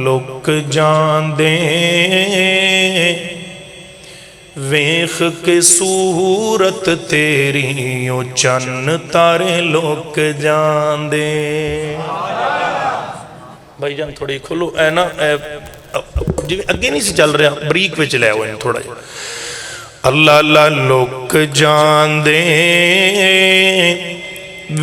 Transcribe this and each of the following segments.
لک جاندے ویخ کے صورت تیری او چن تارے لک جاندے. بھائی جان تھوڑی کھولو اے نا جی اگے نہیں سی چل رہا بریک وچ لے ہوئے تھوڑا جا. اللہ اللہ لک جاندے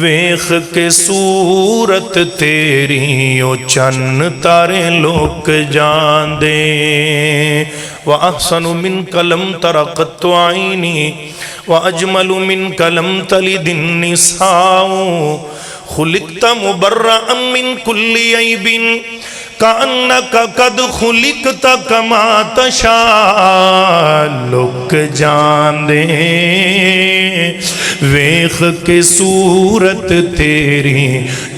ویخ کے صورت تیری او چن تارے لک جاندے. وَأَحْسَنُ مِنْكَ لَمْ تَرَ قَطُّ عَيْنِي وَأَجْمَلُ مِنْكَ لَمْ تَلِدِ النِّسَاءُ خُلِقْتَ مُبَرَّأً مِنْ كُلِّ عَيْبٍ كَأَنَّكَ قَدْ خُلِقْتَ كَمَا تَشَاءُ. لک جاندے ویخ کے صورت تیری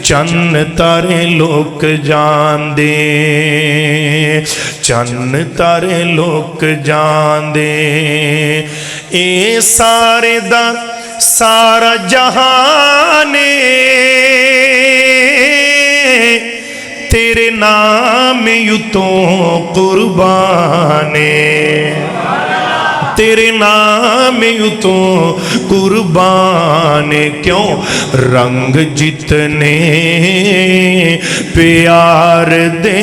چن تارے لک جاندے چن تارے لک جاندے. اے سارے دا سارا جہانے تیرے نام یوں قربانے تیرے نام یوں قربانے. کیوں رنگ جتنے پیار دے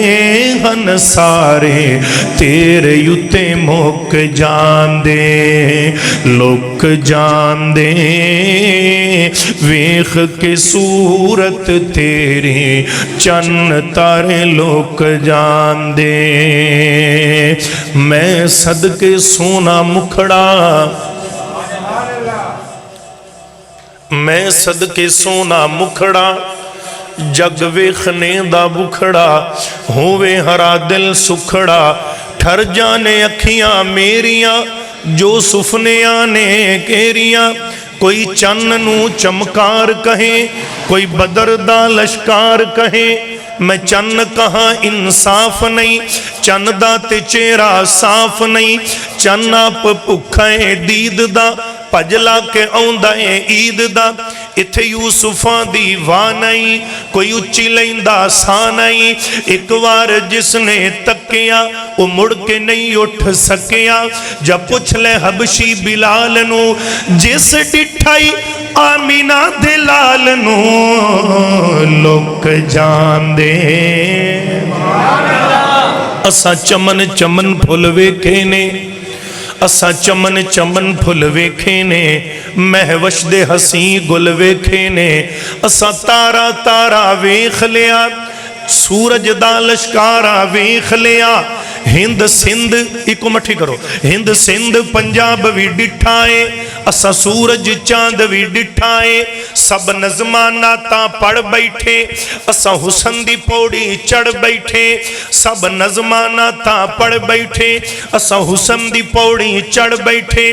ہن سارے تیرے یوتے مک جاندے لک جاندے ویخ کے صورت تیری چن تارے لک جاندے. میں صدقے سونا مکھڑا میں صدقے سونا مکھڑا جگ ویخنے دا بکھڑا ہووے ہرا دل سکھڑا ٹھر جانے اکھیاں میریاں جو سفنیاں نے کیریاں. کوئی چن نو چمکار کہیں کوئی بدر دا لشکار کہیں میں چن کہاں انصاف نہیں چن دا تے چہرہ صاف نہیں. چن آپ پکھائیں دید دا پجلا کے آؤندائیں عید دا. اتھے یوسفاں دی وانائی کوئی اچھی لیندہ سانائی. ایک وار جس نے تکیا وہ مڑ کے نہیں اٹھ سکیا. جب پوچھ لے حبشی بلال نو جس ڈٹھائی آمینہ دلال نو لک جاندے. اسا چمن چمن پھل ویکھے نے اسا چمن چمن پھل ویکھے نے مہوش دے حسین گل ویکھے نے. اسا تارا تارا ویکھ لیا سورج دا لشکارا ویکھ لیا. ہند سندھ ایک مٹھی کرو ہند سندھ پنجاب بھی ڈٹھائے اسا سورج چاند بھی ڈٹھائے. سب نظماناتا پڑھ بیٹھے اسا حسن دی پوڑی چڑھ بیٹھے. سب نظماناتا پڑھ بیٹھے اسا حسن دی پوڑی چڑھ بیٹھے.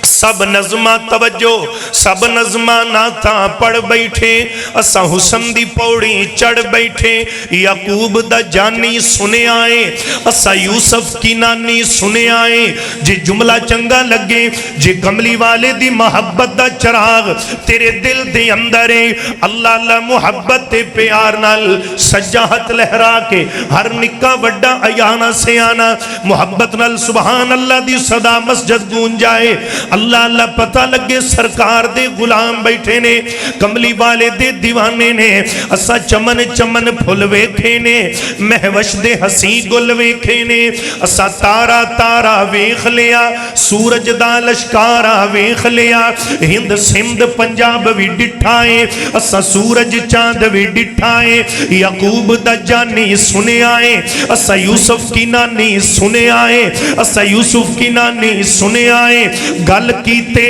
سب نظمہ توجہ سب نظمہ ناتا پڑھ بیٹھے اسا حسن دی پوڑی چڑھ بیٹھے. یعقوب دا جانی سنے آئے اسا یوسف کی نانی سنے آئے. جے جملہ چنگا لگے جے کملی والے دی محبت دا چراغ تیرے دل دے اندر ہے اللہ اللہ محبت تے پیار نال سجاہت لہرا کے ہر نکا وڈا ایانا سے آنا محبت نال سبحان اللہ دی صدا مسجد گون جائے. اللہ اللہ پتہ لگے سرکار دے غلام بیٹھے نے کملی والے دے دیوانے نے. اسا چمن چمن پھل ویکھے نے مہوش دے حسین گل ویکھے نے. اسا تارا تارا ویکھ لیا سورج دا لشکارا ویکھ لیا. ہند سندھ پنجاب بھی ڈٹھائے اسا سورج چاند بھی ڈٹھائے. یعقوب دا جانی سنے آئے اسا یوسف کی نانی سنے آئے اسا یوسف کی نانی سنے آئے. گل کیتے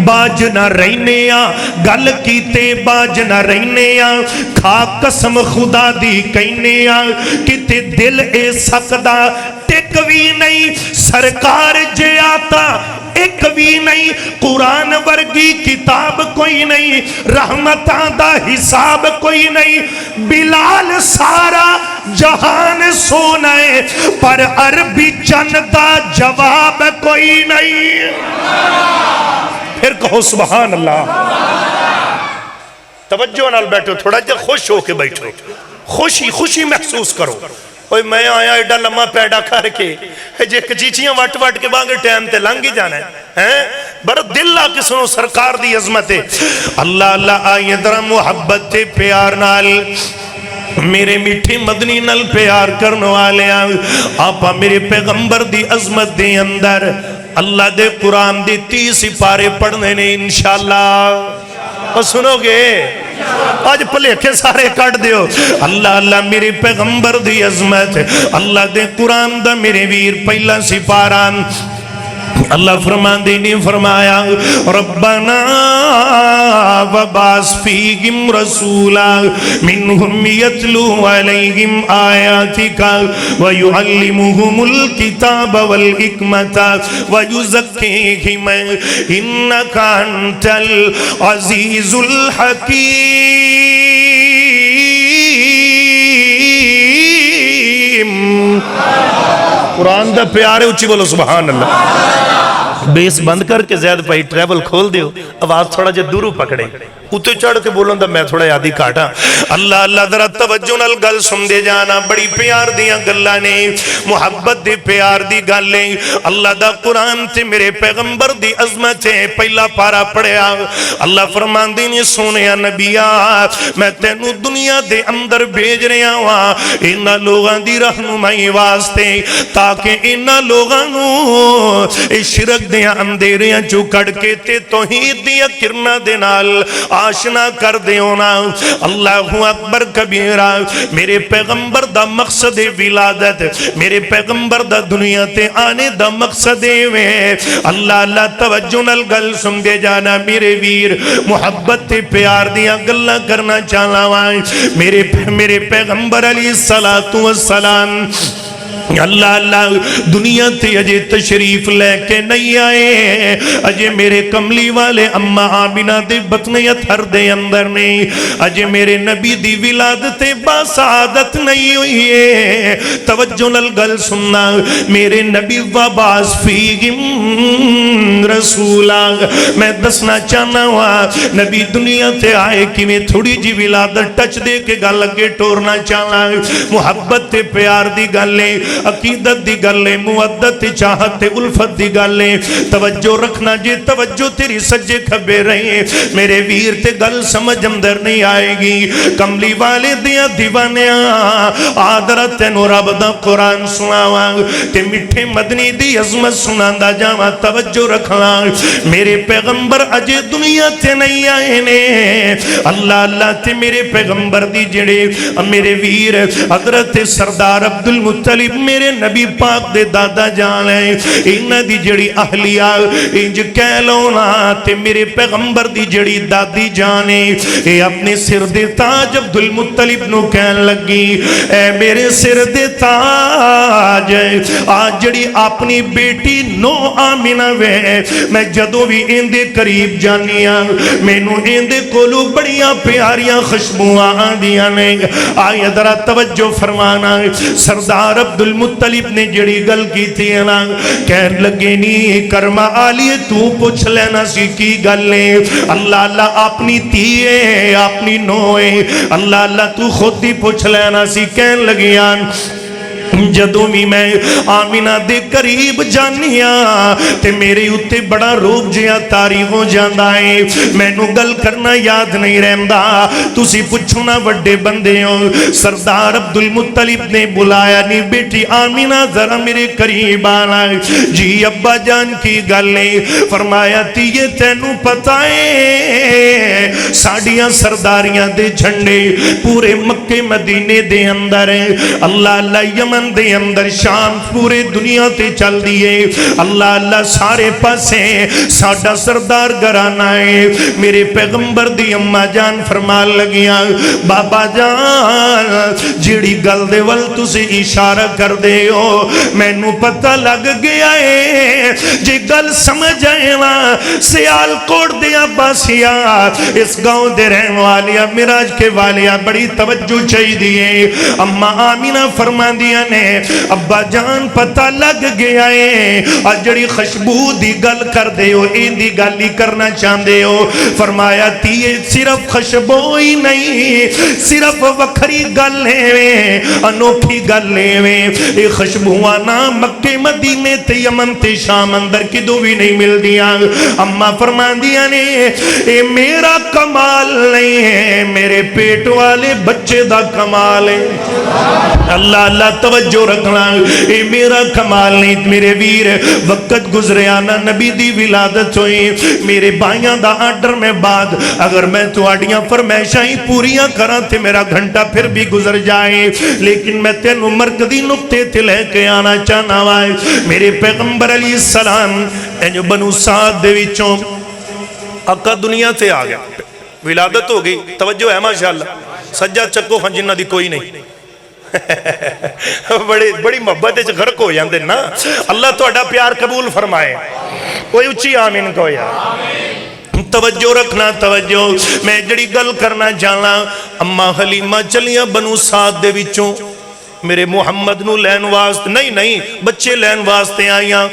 باج نہ رہنے گل کیتے باج نہ رہنے کھا قسم خدا دی کہنے کتے دل اے سکدا ٹک بھی نہیں سرکار جے آتا ایک بھی نہیں قرآن ورگی کتاب کوئی نہیں رحمتاں دا حساب کوئی نہیں. بلال سارا جہان سونا ہے پر عربی چند دا جواب کوئی نہیں. پھر کہو سبحان اللہ. توجہ نال بیٹھو تھوڑا جا خوش ہو کے بیٹھو. خوشی خوشی محسوس کرو. اوے میں آیا ایڈا لمحہ پیڑا کر کے جے کچیچیاں وٹ وٹ کے باغ ٹائم تے لنگ ہی جانا ہے بڑا دل آ کے سنو سرکار دی عظمت ہے. اللہ اللہ آئیے درہ محبت تے پیار نال میرے میٹھے مدنی نل پیار کرنے والے آپا میرے پیغمبر دی عظمت دے اندر اللہ دے قرآن دی 30 پارے پڑھنے نے انشاءاللہ. اور سنو گے آج پلیکھے سارے کٹ دیو. اللہ اللہ میرے پیغمبر دی عظمت اللہ دے قرآن دا میرے ویر پہلا سپاران اللہ فرمان دینی فرمایا ربنا وبعث فیہم رسولا منہم یتلو علیہم آیاتک ویعلمہم الکتاب والحکمت ویزکیہم انک انت العزیز الحکیم. قرآن دا پیارے اچھی بولو سبحان اللہ. بیس بند کر کے زیاد بھائی ٹریول کھول دیو آواز تھوڑا جے دورو پکڑے اتنے چڑھ کے بولوں دا میں تھوڑا یادی کاٹا. اللہ اللہ ذرا توجہ نال گل سن دے جانا بڑی پیار دیاں گلاں نے محبت دی پیار دی گلیں اللہ دا قرآن تے میرے پیغمبر دی عظمت ہے. پہلا پارا پڑھیا اللہ فرماندے نے سونیا نبیا میں تینو دنیا دے اندر بھیج رہا ہاں انہاں لوگاں دی رہنمائی واسطے تاکہ انہاں لوگاں نو شرک دیاں اندھیریاں چوں کڈ کے تے توحید دیاں کرنا دے نال آشنا کر دیونا. اللہ اکبر کبیرہ میرے پیغمبر دا مقصد ولادت میرے پیغمبر دا دنیا تے آنے دا مقصد میں اللہ اللہ توجہ نال گل سن دے جانا میرے ویر محبت تے پیار دیا گلہ کرنا چاہنا وائیں میرے پیغمبر علیہ السلام اللہ اللہ دنیا تے اجے تشریف لے کے نہیں آئے اجے میرے کملی والے اماں آمینہ دے بطنیت ہر دے اندر نہیں اجے میرے نبی دی ولادت باسعادت نہیں ہوئی ہے. توجہ نال گل سننا میرے نبی وبعث فیہم رسولا میں دسنا چاہنا ہوا نبی دنیا تے آئے کہ میں تھوڑی جی ولادت ٹچ دے کے گل کے ٹورنا چاہنا محبت تے پیار دی گلیں عقیدت دی گلیں مودت چاہت الفت دی گلیں توجہ رکھنا جے توجہ تیری سجے کھبے رہے میرے ویر تے گل سمجھ اندر نہیں آئے گی. کملی والے دیا دیوانیاں آدرت تینو رب دا قرآن سناواں تے مٹھے مدنی دی عظمت سناندہ جاواں توجہ رکھنا میرے پیغمبر اجے دنیا تے نہیں آئے نے اللہ اللہ تے میرے پیغمبر دی جڑے میرے ویر حضرت سردار عبدالمطلب میرے نبی پاک دے دادا جان ہے انہ دی جڑی اہلیہ انج کہہ لونا تے میرے پیغمبر دی جڑی دادی جان ہے اے اپنے سر دے تاج عبدالمطلب نو کہن لگی اے میرے سر دے تاج آج جڑی اپنی بیٹی نو آمینہ وے میں جدو بھی اندے قریب جانیاں میں نو اندے کولو بڑیاں پیاریاں خوشبوآں آندیاں نے آئے درہ توجہ فرمانا سردار عبدالمطلب نے جڑی گل کی تھی نا کہن لگے نی کرما آلیے تو پوچھ لینا سی کی گل نے اللہ اللہ اپنی تیئے اپنی نوئے اللہ اللہ تو خود ہی پوچھ لینا سی کہن لگیاں جدوں بھی میں آمینہ دے قریب جانیاں تے میرے اتے بڑا روب جیا تاری ہو جاندہ ہے میں نو گل کرنا یاد نہیں رہندا تُسی پچھونا وڈے بندے ہو. سردار عبدالمطلب نے بلایا نہیں بیٹی آمینہ ذرا میرے قریب آنا جی ابا جان کی گل نے فرمایا تھی یہ تینو پتہ ہے ساڑیاں سرداریاں دے جھنڈے پورے مکہ مدینے دے اندر ہیں اللہ اللہ یمن دے اندر شام پورے دنیا تے چل دیئے اللہ اللہ سارے پاسے ساڑھا سردار گرانا ہے میرے پیغمبر دی اممہ جان فرمان لگیاں بابا جان جیڑی گل دے ول تُسے اشارہ کر دے ہو میں نو پتہ لگ گیا ہے جی گل سمجھ آئے نا سیال کوڑ دیا باسیا اس گاؤں دے رہن والیا مراج کے والیا بڑی توجہ چاہی دیئے اممہ آمینہ فرمان دیا نے ابا جان پتہ لگ گیا ہے جڑی خوشبو دی گل کر دے ہو این دی گل ہی کرنا چاہندے ہو فرمایا تیے صرف خوشبو ہی نہیں صرف وکھری گل ہے انوکھی گل ہے اے خوشبوانہ مکے مدینے تے یمن تے شام اندر کدو بھی نہیں مل دیا اماں فرمان دیا نے اے میرا کمال نہیں ہے میرے پیٹ والے بچے دا کمال ہے اللہ اللہ توجہ رکھنا اے میرا کمال نہیں میرے ویر وقت گزرے آنا نبی دی ولادت ہوئی میرے بائیاں دا آرڈر میں بعد اگر میں تو آڈیاں فرمیشاں ہی پوریاں کرا تے میرا گھنٹہ پھر بھی گزر جائے لیکن میں تینو مرکزی نقطے تے لے کے آنا چاہنا وائے میرے پیغمبر علیہ السلام جو بنو سعد دے وچوں آقا دنیا تے آ گیا ولادت ہو گئی توجہ ہے ماشاءاللہ سجاد چکو خان جنہ دی کوئی نہیں بڑی محبت ہے غرق ہو جاندے نا اللہ تو اڈا پیار قبول فرمائے کوئی اچھی آمین کو یا توجہ رکھنا توجہ میں جڑی گل کرنا جانا اماں حلیمہ چلیاں بنو سعد دے وچوں میرے محمد نو لین واسطے نہیں بچے لین واسطے آئیاں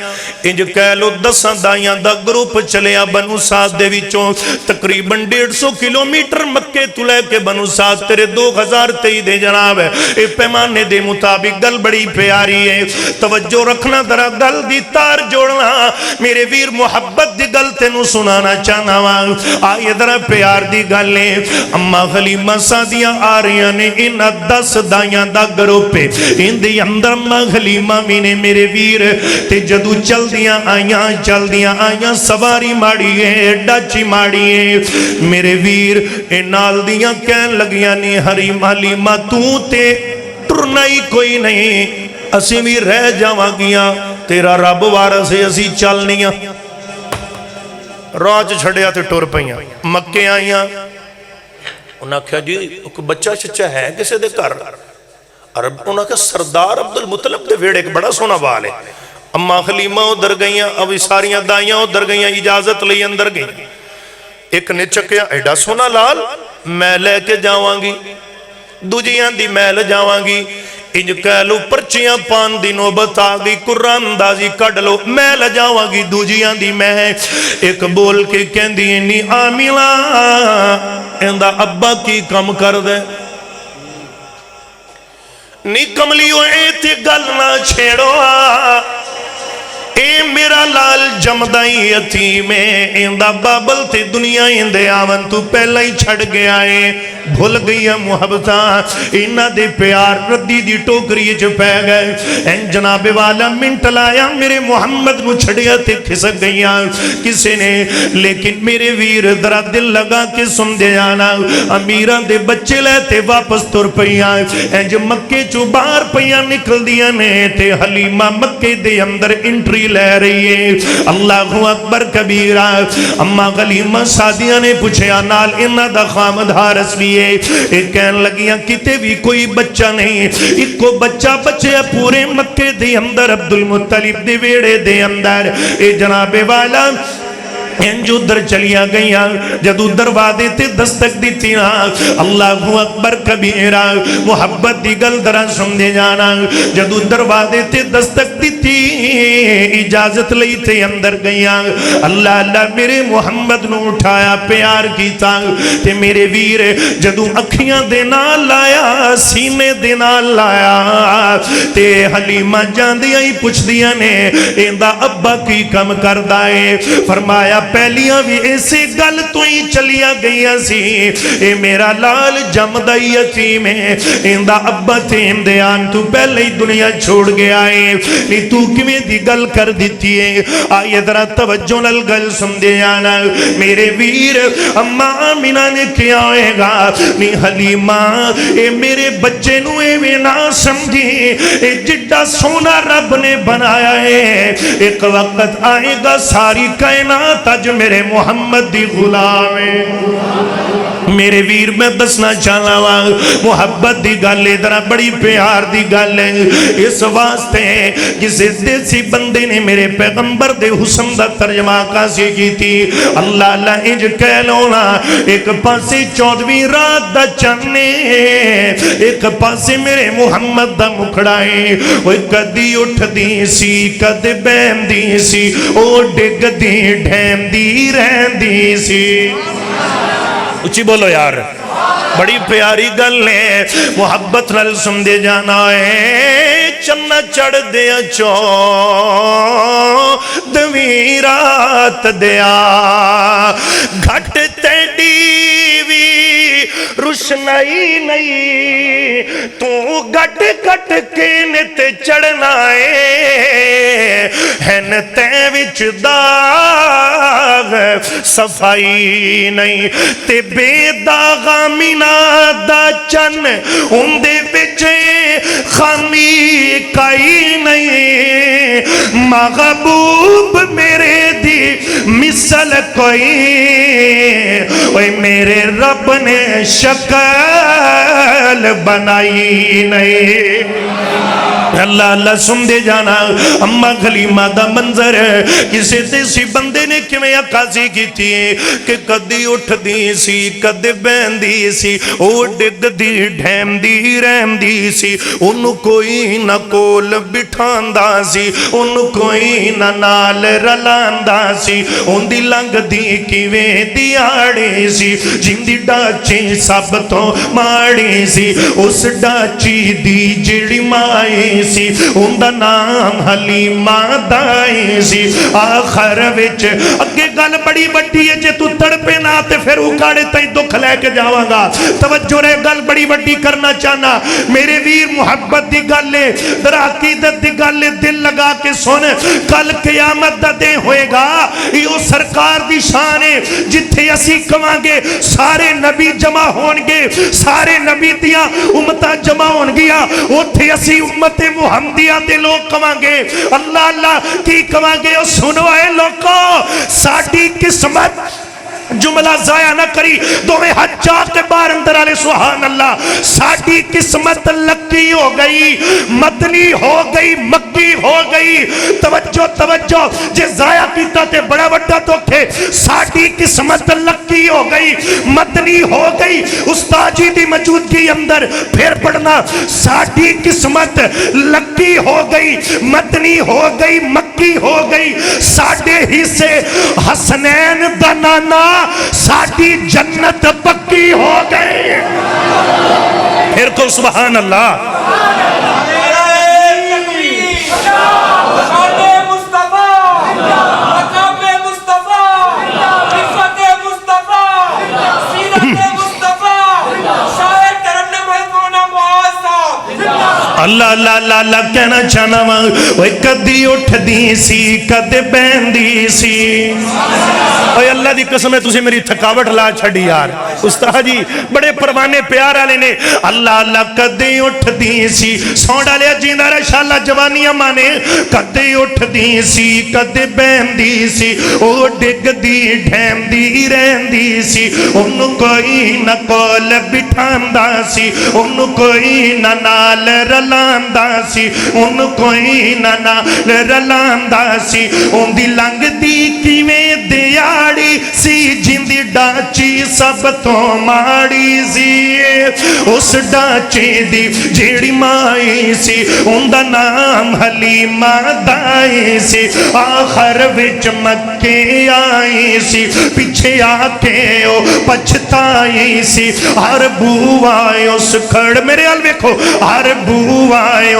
انج کہہ لو 10 دائیاں دا گروپ چلیا بنو سعد دے وچوں تقریباً 150 کلومیٹر مکے تو لے کے بنو سعد تیرے 2023 دے جناب ہے اے پیمانے دے مطابق گل بڑی پیاری ہے توجہ رکھنا درہ گل دی تار جوڑنا میرے ویر محبت دی گل تینو سنانا چاہنا وہاں آئے درہ پیار دی گل ہے اماں حلیمہ سعدیاں آ رہی نے انہ 10 دائیاں دا گروپ اندی اندر اماں حلیمہ مینے میرے ویر تے جدو چل دیاں آئیاں سواری ماڑی ہے ڈاچی ماڑی ہے میرے ویر اے نال دیاں کہن لگیاں نے حلیمہ تو تے ٹرنا ہی کوئی نہیں اسی بھی رہ جاواں گیاں تیرا رب وارث ہے اسی چلنیاں راج چھڑیا تے ٹر پئیاں مکے آئیاں انہاں کہا جی بچہ شچہ ہے کسے دے کر عرب انہاں کا سردار عبدالمطلب دے ویڑے ایک بڑا سونا بال ہے اماں حلیمہ ادھر گئیاں اب ساریاں دائیاں ادھر گئیاں اجازت لئی اندر گئیاں ایک نے چکیا ایڈا سونا لال میں لے کے جاواں گی دوجیاں دی میں لے جاواں گی انج کہہ لو پرچیاں پان دی نوبت آگئی قرآن اندازی کڑ لو میں لے جاواں گی دوجیاں دی میں ایک بول کے کہن دی انہی آملہ اندہ ابا کی کم کر دے نی کملیو اے تے گل نہ چھیڑو اے میرا لال جمدائی یتیمے اندہ بابل تے دنیا اندے آون تو پہلے ہی چھڑ گیا ہے بھول گیا محبتاں انہ دے پیار ردی دی ٹوکری جو پہ گئے این جناب والا منٹ لایا میرے محمد نو چھڑیا تے کھسک گیا کسے نے لیکن میرے ویر درہ دل لگا کے سن دے آنا امیران دے بچے لے تے واپس تر پہیا این جو مکے چو باہر پہیا نکل دیا نے تے حلیمہ مکے دے اندر انٹری لے رہی ہے اللہ اکبر کبیرہ اما حلیمہ سعدیہ نے پوچھے نال انہ دا خامد حارس بھی ہے ایک کہن لگیاں کتے بھی کوئی بچہ نہیں ایک کو بچہ بچے پورے مکے دے اندر عبدالمطلب دے ویڑے دے اندر اے جناب والا جو در چلیا گئیاں جدو دروازے تے دستک دیتی نا اللہ اکبر کبیرہ محبت دی گل درہ سن دے جانا جدو دروازے تے دستک دیتی اجازت لئی تے اندر گئیاں اللہ میرے محمد نو اٹھایا پیار کیتا تے میرے ویر جدو اکھیاں دے نال لایا سینے دے نال لایا تے حلیمہ جان دیا ہی پوچھ دیا نے ایندہ ابا کی کم کردائے فرمایا پہلیاں بھی ایسے گل تو ہی چلیا گیا سی اے میرا لال جمدہ یتیم ہے اندہ ابا تیم دیان تو پہلے ہی دنیا چھوڑ گیا ہے نی تو کمیں دی گل کر دیتی ہے آئیے درہ توجہ نل گل سن دیانا میرے ویر اماں آمینہ نے کیا ہوئے گا نی حلیمہ اے میرے بچے نو اے نہ سمجھی اے جڈا سونا رب نے بنایا ہے ایک وقت آئے گا ساری کائنات جو میرے محمد دی غلام ہے میرے ویر میں دسنا چاہنا وا محبت دی گل ادھر بڑی پیار دی گل ہے اس واسطے کسی دیسی بندے نے میرے پیغمبر دے حسن دا ترجمہ کاسی کی تھی اللہ اللہ انج کہہ لونا ایک پاسی 14ویں رات دا چنے ایک پاسی میرے محمد دا مکھڑائے وہ کدی اٹھ دی سی کد بہن دی سی او ڈگ دی ڈھیم دی رہن دی سی اچھی بولو یار بڑی پیاری گل ہے محبت نال سمجھے جانا ہے چنا چڑھ دیا چودویں رات دیا گھٹ تیڈی وی روشنائی نہیں تو گھٹ گھٹ کے نت چڑھنا ہے تے وچ داغ صفائی نہیں تے بے داغا مینا دا چن اندے بچے خامی کائی نہیں محبوب میرے دی مثل کوئی اوے میرے رب نے شکل بنائی نہیں اللہ اللہ سن دے جانا اما خلیمہ دا منظر کسی دیسی بندے نے کیویں عکاسی کی تھی کہ کدی اٹھ دی سی کدی بہن دی سی او ڈگ دی ڈھیم دی رہم دی سی انہوں کوئی نہ کول بٹھاندا سی انہوں کوئی نہ نال رلاندا سی ان دی لنگ دی کیویں دیاڑی سی جن دی ڈاچی سب تو ماڑی سی اس ڈاچی دی جڑی مائی سی ان دا نام حلیمہ دائی سی آخر وچ اگے گل بڑی بڑی ہے جے تو تڑپے نہ تے پھر اکاڑے تائیں دکھ لے کے جاواں گا توجہ رہے گل بڑی بڑی کرنا چاہنا میرے ویر محبت دی گل لے در عقیدت دی گل لے دل لگا کے سن کل قیامت دا دے ہوئے گا یہ سرکار دی شان ہے جتھے اسی کمانگے سارے نبی جمع ہونگے سارے نبی دیا امتہ جمع ہونگیا اتھے اسی امت محمدیہ دے لوگ کمانگے اللہ اللہ کی کمانگے اور سنوائے لوگوں ساڑھی قسمت جملہ ضائع نہ کری دومیں حجات کے بار اندر آلے سبحان اللہ ساڑھی قسمت لکی ہو گئی مدنی ہو گئی مکی ہو گئی توجہ توجہ جے ضائع کیتا تے بڑا بڑا دکھے ساڑھی قسمت لکی ہو گئی مدنی ہو گئی استاجی دی موجودگی اندر پھر پڑھنا ساڑھی قسمت لکی ہو گئی مدنی ہو گئی مکی ہو گئی ساڑھے ہی سے حسنین دنانا ساڑھی جنت پکی ہو گئی پھر کو سبحان اللہ اللہ اللہ اللہ اللہ کہنا چاہنا وہ کدی اٹھ دی سی کدی بہن دی سی اوہ اللہ دی قسم ہے تُسے میری تھکاوٹ لا چھڑی یار استاد جی بڑے پروانے پیار آلے نے اللہ اللہ کدی اٹھ دی سی سونڈا لیا جیندہ رہا شاءاللہ جوانیاں مانے کدی اٹھ دی سی کدی بہن دی سی او ڈگ دی ڈھیم دی رہن دی سی انہوں کوئی نہ کول بٹھاندا سی انہوں کوئی نہ نال رلاندا سی انہوں کوئی نہ نال رلاندا سی ان دی لنگ دی کیویں دیاڑی سی جن دی ڈاچی سب تو ماڑی سی اس ڈاچی دی جیڑی مائی سی ان دا نام حلیمہ دائی سی آخر وچ مکے آئی سی پیچھے آکے او پچھتائی سی ہر بو آئے اس کھڑ میرے حال ویکھو ہر بو آئے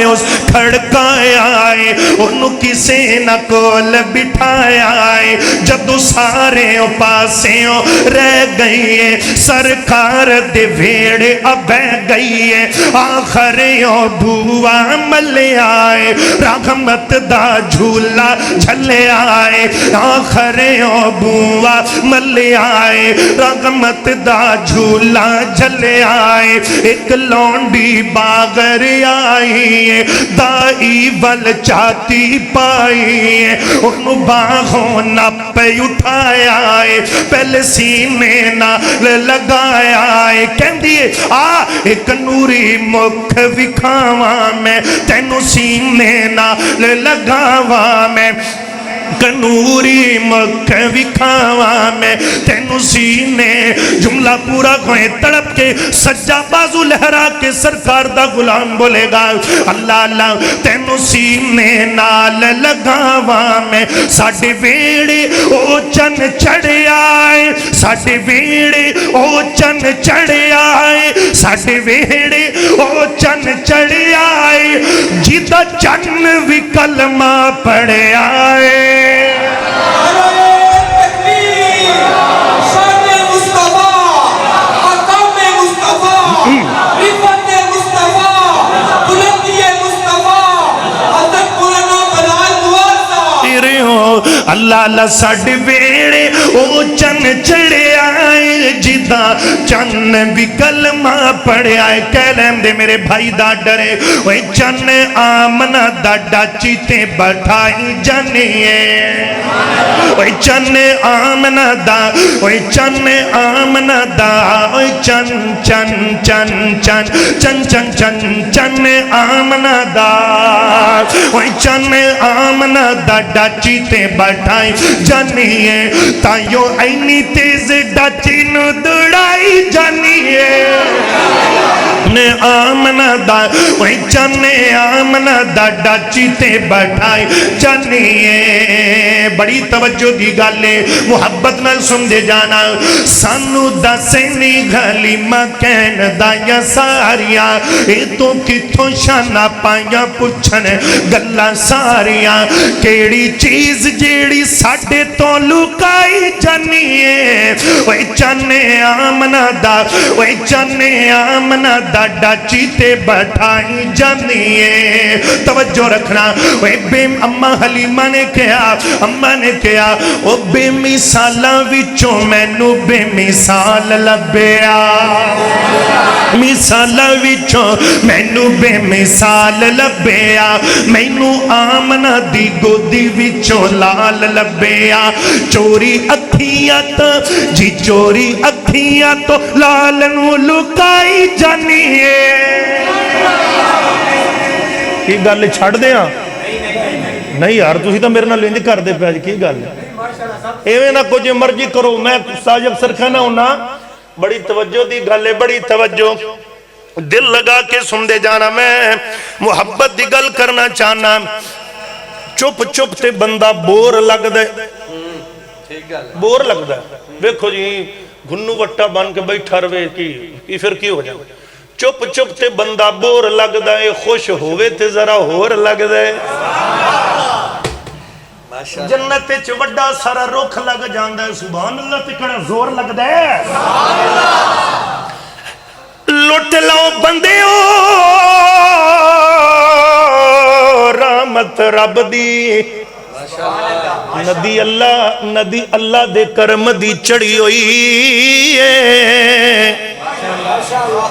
اس کھڑکائے آئے انہوں کسے نہ کول بٹھائے آئے جدو سارے پاسیوں رہ گئی ہے سرکار دے ویڑے اب گئی ہے آخریوں بھوا ملے آئے رحمت دا جھولا جھلے آئے آخریوں بھوا ملے آئے رحمت دا جھولا جھلے آئے ایک لونڈی بار ساغر آئی دائی ول چاتی پائی انہوں باہوں نہ پہ اٹھایا پہلے سینے نال لگایا کہن دیئے ایک نوری مکھ وکھاواں میں تینوں سینے نال لگاواں میں کنوری مکھ وکھاواں میں تینوں سینے جملہ پورا کوئے تڑپ کے سجا بازو لہرا کے سرکار دا غلام بولے گا اللہ اللہ تینوں سینے نال لگاواں میں ساڑھے ویڑے او چن چڑھے آئے ساڑھے ویڑے او چن چڑھے آئے ساڑھے ویڑے او چن چڑھے آئے جیدہ چن بھی کلمہ پڑھے آئے اللہ اللہ ساڑھے ویڑے او چن چڑھے آئے جدا چن بھی کلمہ پڑھے آئے کہہ لیں دے میرے بھائی دا ڈرے وہی چن آمنہ دا ڈاچیتے بٹھائی جانیے وہی چن آمنہ دا وہی چن آمنہ دا وہی چن چن چن چن چن چن چن چن آمنہ دا وہی چن آمنہ دا ڈاچیتے بٹھائی جانیے تائیو اینی تیز ڈاچی نو دڑائی جانیے نے آمنہ دا وہی چنے آمنہ دا ڈاچی تے بٹھائی جانیے بڑی توجہ دی گالے محبت نہ سن دے جانا سانو دا سینی گھلی مکین دا یا ساریاں اے تو کتوں شانہ پائیاں پچھن گلہ ساریاں کیڑی چیز جیڑی ساڑھے تو لکائی جانیے وہی چنے آمنہ دا وہی چنے آمنہ دا ڈاچی تے بٹھائی جانیے توجہ رکھنا وہی بے اممہ حلیمہ نے کہا اممہ نے کہا او بے مثالہ وچوں میں نو بے مثال لبیا مثالہ وچوں میں نو بے مثال لبیا میں نو آمنہ دی گودی وچوں لال لبیا چوری اکھیاں تو جی چوری اکھیاں تو لال نو لکائی جانیے کی گل چھڑ دے ہاں نہیں یار تسی تو میرے نال انج کر دے پے کی گل ایویں نہ کچھ مرضی کرو میں استاد اکثر کہنا ہونا بڑی توجہ دی گل ہے بڑی توجہ دل لگا کے سن دے جانا میں محبت دی گل کرنا چاہنا چپ چپ تے بندہ بور لگ دے بور لگ دے دیکھو جی گھنو وٹا بن کے بیٹھا روے کی پھر کی ہو جائے چپ چپ تے بندہ بور لگ دے خوش ہوئے تے ذرا ہور لگ دے جنت چ وڈا سارا رخ لگ جاندا ہے سبحان اللہ تے کڑا زور لگ دے لٹ لو بندیو رحمت رب دی ندی اللہ دے کرم دی چڑی ہوئی ہے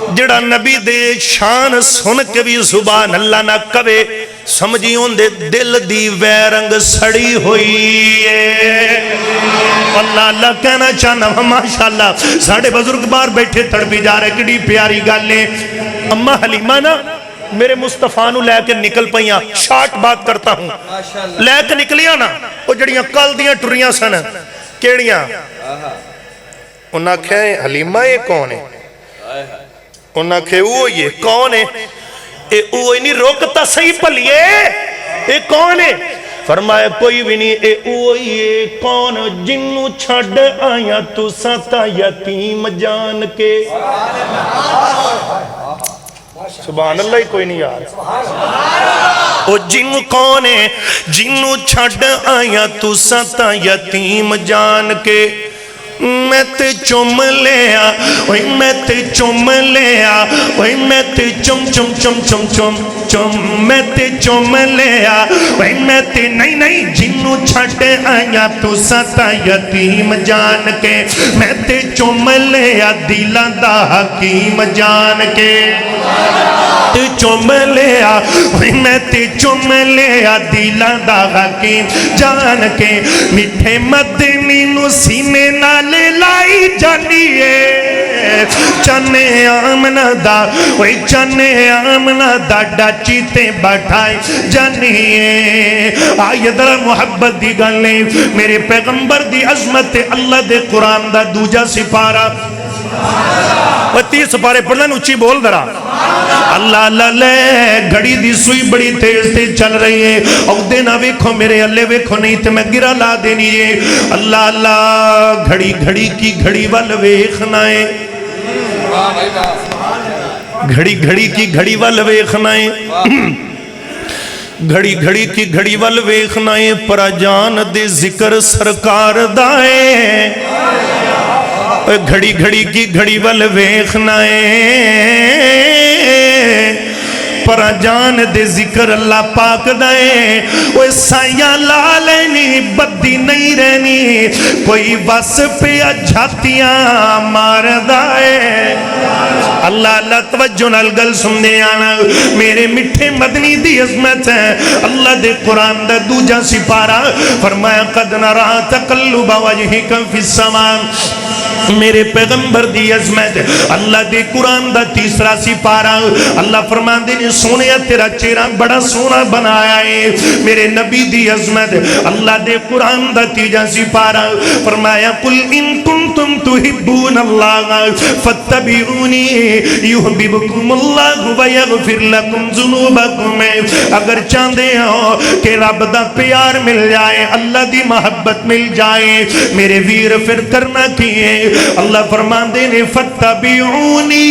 جڑا نبی دے شان سن کے بھی سبحان اللہ نہ کبے سمجھی ہوں دے دل دی ویرنگ سڑی ہوئی ہے اللہ اللہ کہنا چاہنا ماشاءاللہ ساڑھے بزرگ بار بیٹھے تڑپی جا رہے کڑی پیاری گالیں اممہ حلیمہ نا میرے مصطفیٰ نو لے کے نکل پائیاں شارٹ بات کرتا ہوں لے کے نکلیاں نا وہ جڑیاں کل دیاں ٹریاں سن کیڑیاں انہاں کہیں حلیمہ یہ کون ہے انہاں کہیں وہ یہ کون ہے اے اوہ نہیں روکتا صحیح پلیے اے کون ہے فرمایا کوئی بھی نہیں اے اوہ یہ کون جنو چھڑ آیا تو ساتا یتیم جان کے سبحان اللہ ہی کوئی نہیں یار او جن کون ہے جنو چھڑ آیا تو ساتا یتیم جان کے میں تے چم لیا وہی میں تے چم لیا وہی میں تے چم چم چم چم چم چم میں تے چم لیا وہی میں تے نہیں جنو چھٹ آیا تو ستا یتیم جان کے میں تے چم لیا دلان دا حکیم جان کے تے چوم لیا میں تے چوم لیا دلاں دا حکیم جان کے میٹھے مدنی نو سینے نال لائی جانیے چنے آمنہ دا وہی چنے آمنہ دا ڈاچی تے بٹھائی جانیے آئیے درہ محبت دی گلیں میرے پیغمبر دی عظمت اللہ دے قرآن دا دوجہ سپارہ وہ 30 سپارے پڑھنا اچھی بول درہ اللہ اللہ لے گھڑی دی سوئی بڑی تیز تیز چل رہی ہے اور دینا ویکھو میرے اللہ ویکھو نہیں تے میں گرہ لا دینی ہے اللہ اللہ گھڑی گھڑی کی گھڑی وال ویکھنا ہے گھڑی گھڑی کی گھڑی وال ویکھنا ہے گھڑی گھڑی کی گھڑی وال ویکھنا ہے پر جان دے ذکر سرکار دائے گھڑی گھڑی کی گھڑی وال ویکھنا ہے پر جان دے ذکر اللہ پاک دائے وہ سائیاں لالینی بدی نہیں رہنی کوئی بس پہ جھاتیاں مار دائے اللہ اللہ توجہ نالگل سننے آنا میرے مٹھے مدنی دی عظمت ہے اللہ دے قرآن دا دوجہ سپارہ فرمایا قد نرا تقلب وجہک فی السمان میرے پیغمبر دی عظمت اللہ دے قرآن دا تیسرا سپارہ اللہ فرمان دے سونے تیرا چہرہ بڑا سونا بنایا ہے میرے نبی دی عظمت اللہ دے قرآن دا تیجا سپارہ فرمایا قل ان کنتم تحبون اللہ فاتبعونی یحببکم اللہ ویغفر لکم ذنوبکم اگر چاندے ہو کہ رب دا پیار مل جائے اللہ دی محبت مل جائے میرے ویر پھر کرنا کیے اللہ فرمان دینے فتبعونی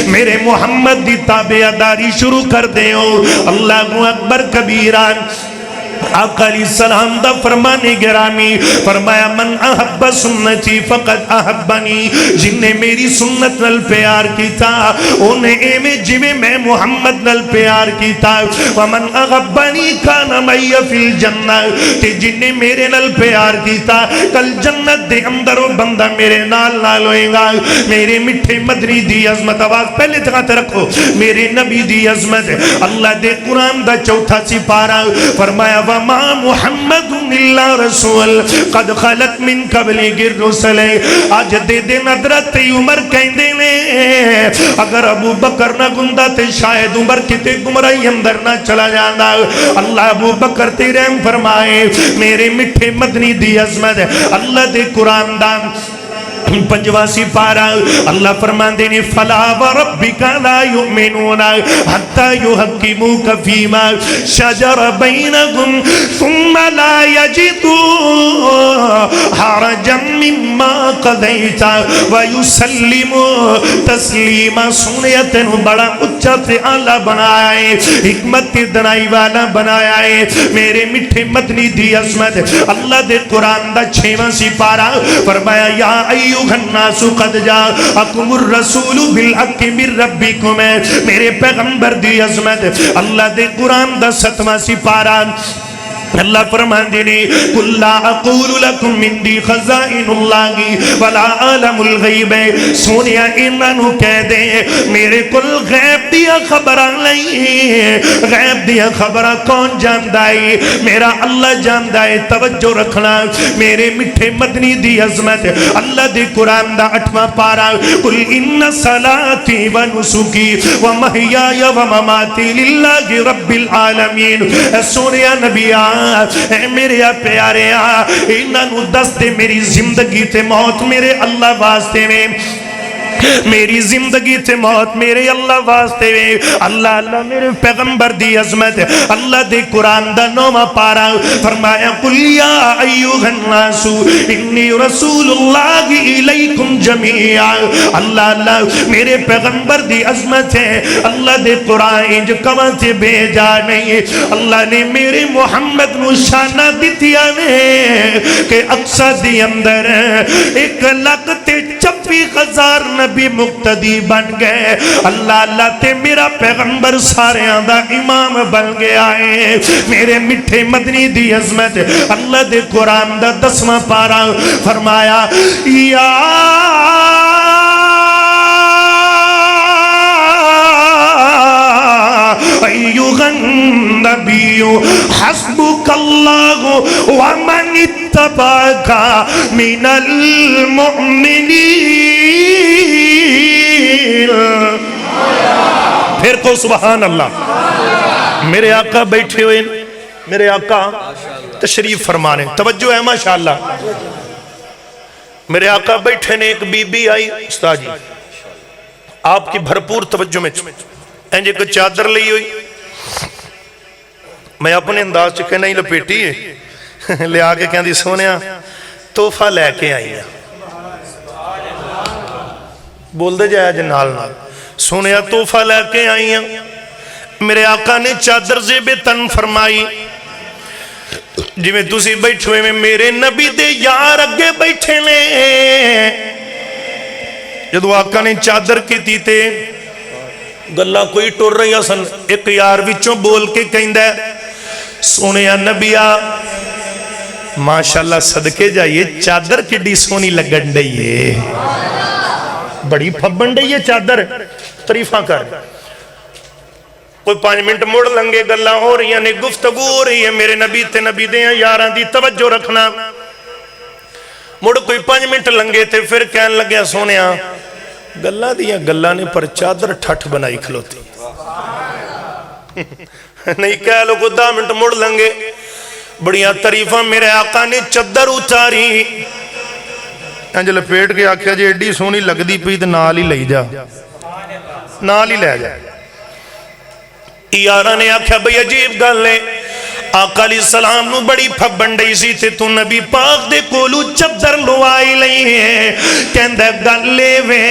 میرے محمد دی تابعداری شروع کر دے ہو اللہ اکبر کبیران آقا علیہ السلام دا فرمانے گرامی فرمایا من احب سنتی فقط احبنی جن نے میری سنت نل پیار کیتا انہیں ایمیں جویں میں محمد نل پیار کیتا ومن اغبنی کان مئی فی الجنہ تے جن نے میرے نل پیار کیتا کل جنت دے اندر و بندہ میرے نال نال ہوئے گا میرے مٹھے مدنی دی عظمت آواز پہلے تکاتے رکھو میرے نبی دی عظمت اللہ دے قرآن دا چوتھا سپارہ فرمایا وما محمد اللہ رسول قد خلق من قبل الرسل آج دے دے ندرت عمر کہندے نے اگر ابو بکر نہ گندہ تے شاید عمر کتے گمرائی اندر نہ چلا جانا اللہ ابو بکر تے رحم فرمائے میرے مٹھے مدنی دی عظمت اللہ دے قرآن دان پنجواں سپارہ اللہ فرمان دینے فلا وربک لا یؤمنون حتی یحکموک فیما شجر بینہم ثم لا یجدوا حرجا مما قضیت ویسلموا تسلیما سنیت بڑا اچھا سے اعلیٰ بنایا ہے حکمت کی دنائی والا بنایا ہے میرے مٹھے مدنی دی عظمت اللہ دے قرآن دا 6واں سپارہ فرمایا یا ایوہ الناس قد جاءکم الرسول بالحق من ربکم میرے پیغمبر دی عظمت اللہ دے قرآن دا 7واں سپارہ اللہ فرمان دینے قل لا اقول لکم من دی خزائن اللہ ولا عالم الغیب سونیا انہوں کہہ دے میرے کل غیب دیا خبرہ نہیں غیب دیا خبرہ کون جاندائی میرا اللہ جاندائی توجہ رکھنا میرے مٹھے مدنی دی عظمت اللہ دے قرآن دا 8واں پارہ قل ان صلاتی و نسکی و محیای و مماتی للہ رب العالمین سونیا نبی اے میرے پیارے انہوں دس دے میری زندگی تے موت میرے اللہ واسطے میں میری زندگی تے موت میرے اللہ واسطے میں اللہ اللہ میرے پیغمبر دی عظمت اللہ دے قرآن دا 9واں پارہ فرمایا قل یا ایوہ الناس انی رسول اللہ الیکم جمیعا اللہ اللہ میرے پیغمبر دی عظمت ہے اللہ دے قرآن جو کماں تے بھیجا نہیں اللہ نے میرے محمد نو شانہ دتیا نے کہ اقصہ دی اندر 1,56,000 نبی مقتدی بن گئے اللہ اللہ تے میرا پیغمبر سارے آندہ امام بن گیا ہے میرے مٹھے مدنی دی عظمت اللہ دے قرآن دا 10واں پارہ فرمایا یا النبی حسبک اللہ ومن اتبعک من المؤمنین۔ پھر کو سبحان اللہ۔ میرے آقا بیٹھے ہوئے، میرے آقا تشریف فرمانے، توجہ ہے ماشاءاللہ۔ میرے آقا بیٹھے نے، ایک بی بی آئی، استاد جی آپ کی بھرپور توجہ میں اینجے کو چادر لئی ہوئی، میں اپنے انداز چکے نہیں لپیٹی ہے، لے آگے کہاں دی سونیا توفہ لے کے آئی ہے، بول دے جائے جنال نال، سونیا توفہ لے کے آئی ہیں۔ میرے آقا نے چادر زیب تن فرمائی، جی میں تُسی بیٹھوئے میں میرے نبی دے یار اگے بیٹھے لیں۔ جدو آقا نے چادر کی تیتے گلہ کوئی ٹور رہی حسن، ایک یار وچوں بول کے کہیں دے سونیا نبیہ ماشاءاللہ صدقے جائیے چادر کڈی سونی لگن ڈئیے، بڑی پھبن ڈئیے چادر، تریفہ کر۔ کوئی 5 منٹ موڑ لنگے گلہ ہو رہی ہیں، گفتگو ہو رہی ہے، میرے نبی تے نبی دے ہیں یاراں دی توجہ رکھنا۔ موڑ کوئی 5 منٹ لنگے تے پھر کہنے لگے سونیا گلہ دیا گلہ نے پر چادر ٹھٹ بنائی کھلوتی نہیں کہہ لو کو 10 منٹ موڑ لنگے، بڑیاں تریفہ میرے آقا نے چادر اتاری، انجل پیٹ کے آکھیا جی ایڈی سونی لگ دی پید نال ہی لئی جا، نال ہی لے جا۔ یارہ نے آکھیا بھئی عجیب گل ہے، آقا علیہ السلام نو بڑی پھبنڈی سی تے تو نبی پاک دے کولو چادر لوائی لئی ہے، کہندہ گل لے وے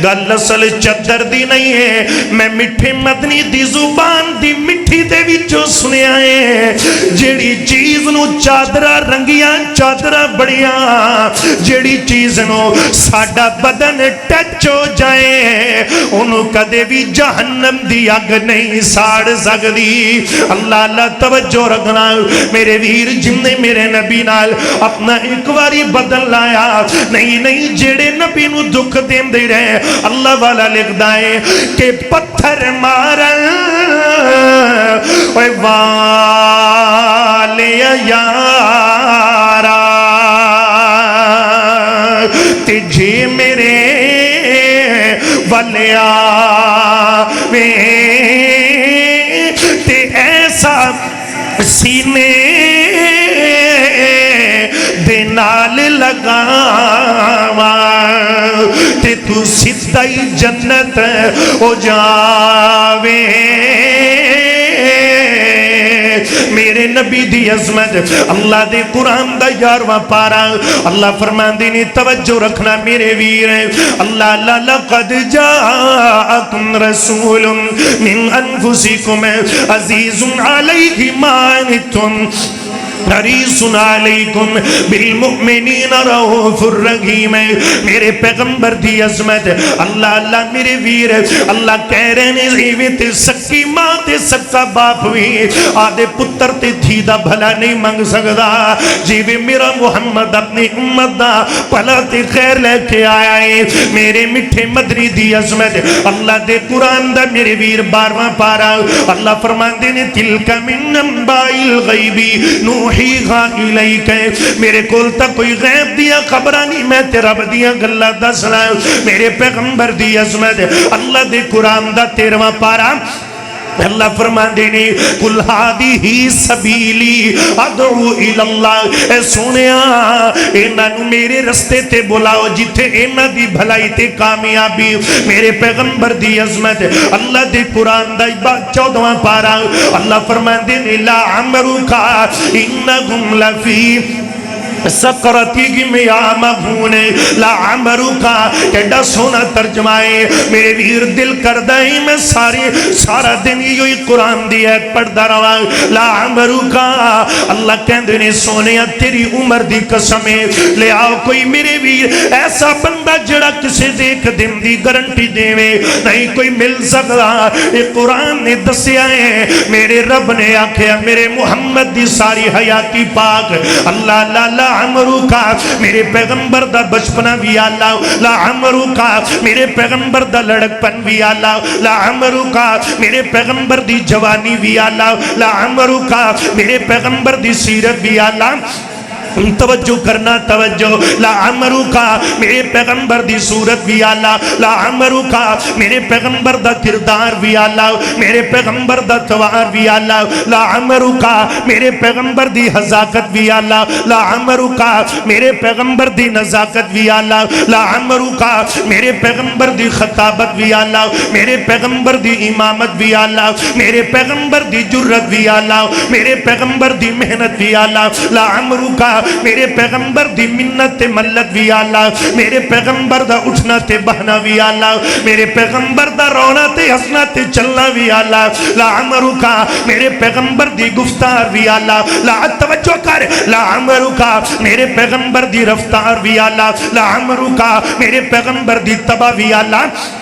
گل اصل چادر دی نہیں ہے، میں مٹھے مدنی دی زبان دی مٹھی دے وچوں سنیا ہے، جیڑی چیز نو چادرہ رنگیاں چادرہ بڑیاں، جیڑی چیز نو ساڑا بدن ٹچ ہو جائے انہوں کدے بھی جہنم دی اگ نہیں ساڑ سکدی۔ اللہ اللہ توجہ رکھنا، میرے ویر جن نے میرے نبی نال اپنا ایک واری بدل لایا، نہیں جیڑے نبی نو دکھ دیں دے رہے، اللہ والا لکھ دائے کہ پتھر مارن اے والے یارا تجھے میرے والے آوے تے ایسا سینے دے نال لگاوا تے تو سدھائی جنت ہو جاوے۔ میرے نبی دی عظمت، اللہ دے قرآن دا 11واں پارا، اللہ فرماندے نے توجہ رکھنا میرے ویر، اللہ لقد جاءکم رسول من انفسکم عزیز علیہ ما عنتم حریص علیکم بالمؤمنین رؤوف الرحیم۔ میرے پیغمبر دی عظمت، اللہ میرے ویر، اللہ کہہ رہے ہیں زیوے تے سکی ماں تے سکا باپ بھی آدھے پتر تے دھی دا بھلا نہیں مانگ سکدا، جیوے میرا محمد اپنی امت دا بھلا تے خیر لے کے آیا ہے۔ میرے مٹھے مدنی دی عظمت، اللہ دے قرآن دا میرے ویر 12واں پارا، اللہ فرماندے نے تلک من انباء الغیب نوحیہا الیک، میرے کول تک کوئی غیب دیا خبرہ نہیں، میں تیرا بدیا گلہ دسنا۔ میرے پیغمبر دی عظمت، اللہ دے قرآن دا 13واں پارا، اللہ فرماندے نے قل ہادی سبیلی ادعو الاللہ، اے سونیا انہاں نو میرے رستے تے بلاؤ جتھے انہاں دی بھلائی تے کامیابی۔ میرے پیغمبر دی عظمت، اللہ دے قرآن دا 14واں پارا، اللہ فرماندے نے لا عمرکا انہم لفی سقرتی کی میں آمہون لا عمرکا، کیڑا سونا ترجمائے میرے ویر دل کردائی میں سارا دن یہ قرآن دی ایت پڑھدا رہا۔ لا عمرکا، اللہ کہندے نے سونیا تیری عمر دی قسمیں لے آؤ کوئی میرے ویر ایسا بندہ جڑا کسے دیکھ دن دی گارنٹی دیوے نہیں کوئی مل سکتا۔ یہ قرآن نے دسیا ہے، میرے رب نے آکھیا میرے محمد دی ساری حیاتی پاک، اللہ لا لعمرک میرے پیغمبر دا بچپنا بھی اللہ لعمرک میرے پیغمبر دا لڑکپن بھی اللہ لعمرک میرے پیغمبر دی جوانی بھی اللہ لعمرک میرے پیغمبر دی سیرت بھی اللہ توجہ کرنا توجہ لعمرک میرے پیغمبر دی صورت بھی آلہ لعمرک میرے پیغمبر دا کردار بھی آلہ میرے پیغمبر دا توار بھی آلہ لعمرک میرے پیغمبر دی حذاقت بھی آلہ لعمرک میرے پیغمبر دی نزاکت بھی آلہ لعمرک میرے پیغمبر دی خطابت بھی آلہ میرے پیغمبر دی امامت بھی آلہ میرے پیغمبر دی جرت بھی آلہ میرے پیغمبر دی محنت بھی آلہ لعمرک میرے پیغمبر دی منت ملت بھی اللہ میرے پیغمبر دا اٹھنا تے بہنا بھی اللہ میرے پیغمبر دا رونا تے ہسنا تے چلنا بھی اللہ لعمرک میرے پیغمبر دی گفتار بھی اللہ لا توجہ کر لعمرک میرے پیغمبر دی رفتار بھی اللہ لعمرک میرے پیغمبر دی تباہ بھی اللہ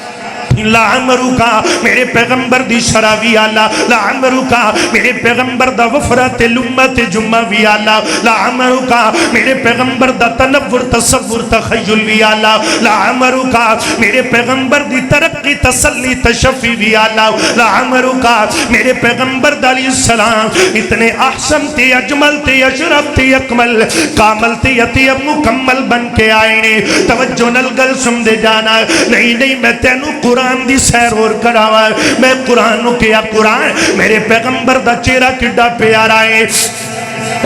لعمرک میرے پیغمبر دی شراوی اللہ لعمرک میرے پیغمبر دا وفرت لمت جمعہ بھی اللہ لعمرک میرے پیغمبر دا تنور تصور تخیل بھی اللہ لعمرک میرے پیغمبر دی ترقی تسلی تشفی بھی اللہ لعمرک میرے پیغمبر دا علیہ السلام اتنے احسن تے اجمل تے اشرف تے اکمل کامل تے یتیب مکمل بن کے آئے نے توجہ نلگل سمدے جانا نہیں میں تینو قرآن دی سیر اور کراوا میں قرآن کیا قرآن میرے پیغمبر دا چہرہ کڈا پیارا ہے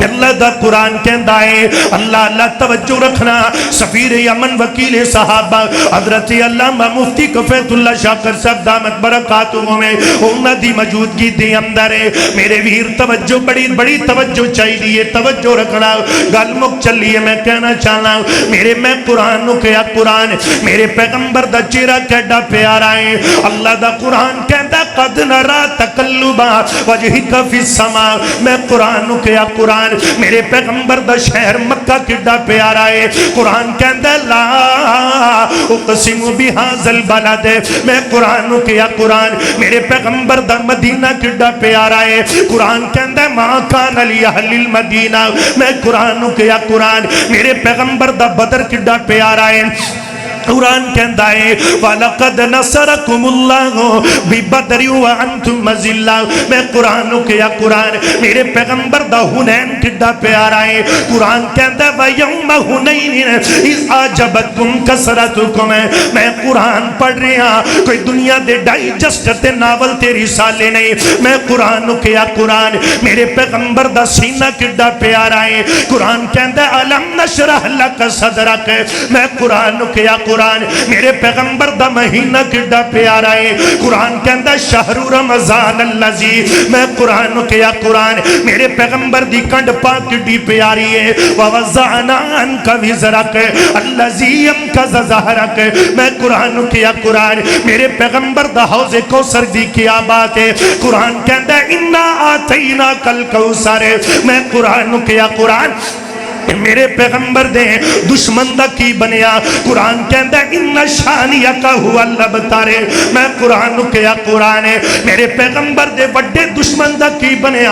اللہ دا قرآن کہندا ہے اللہ توجہ رکھنا سفیر یمن وکیل صحابہ حضرت علامہ مفتی کفیت اللہ شاکر صاحب دامت برکاتہوں میں انہاں دی موجودگی دے اندر ہے میرے ویر توجہ بڑی توجہ چاہیے توجہ رکھنا گل مک چلیے میں کہنا چاہنا میرے میں قرآن کیا قرآن میرے پیغمبر دا چہرہ کیڈا پیارا ہے اللہ دا قرآن کہندا قد نرا تقلبا وجہک فی السماء میں قرآن کیا قرآن میرے پیغمبر دا شہر مکہ کڈا پیارا ہے قرآن کہندا لا اقسم بہذا البلد میں قرآن کیا قرآن میرے پیغمبر دا مدینہ کڈا پیارا ہے قرآن کہندا ما کان لأہل المدینہ میں قرآن کیا قرآن میرے پیغمبر دا بدر کڈا پیارا ہے قرآن کہندا ہے وَلَقَدْ نَصَرَكُمُ اللَّهُ بِبَدْرٍ وَأَنْتُمْ أَذِلَّةٌ میں قرآن کیا قرآن میرے پیغمبر دا حنین کڈا پیارا ہے قرآن کہندا وَيَوْمَ حُنَيْنٍ إِذْ أَعْجَبَتْكُمْ كَثْرَتُكُمْ میں قرآن پڑھ رہا کوئی دنیا دے ڈائجسٹ تے ناول تے رسالے نہیں میں قرآن کیا قرآن میرے پیغمبر دا سینہ کڈا پیارا ہے قرآن کہندا أَلَمْ نَشْرَحْ لَكَ صَدْرَكَ میں قرآن کیا قرآن میرے پیغمبر دا مہینہ کڈا پیارا ہے قرآن کہندا شہر رمضان اللذی میں قرآن کیا قرآن میرے پیغمبر دی کنڈ پاک کڈی پیاری ہے وَوَزَعْنَا عَنْكَ وِزْرَكَ اللذی امکز ظہرک میں قرآن کیا قرآن میرے پیغمبر دا حوض کوثر دی کیا بات ہے قرآن کہندا اِنَّا آتَيْنَاكَ الْكَوْثَرَ میں قرآن کیا قرآن میرے پیغمبر دے دشمن دا کی بنیا قرآن کہندا ان شانیک هو الابتر میں قرآن کیا قرآن میرے پیغمبر دے بڑے دشمن دا کی بنیا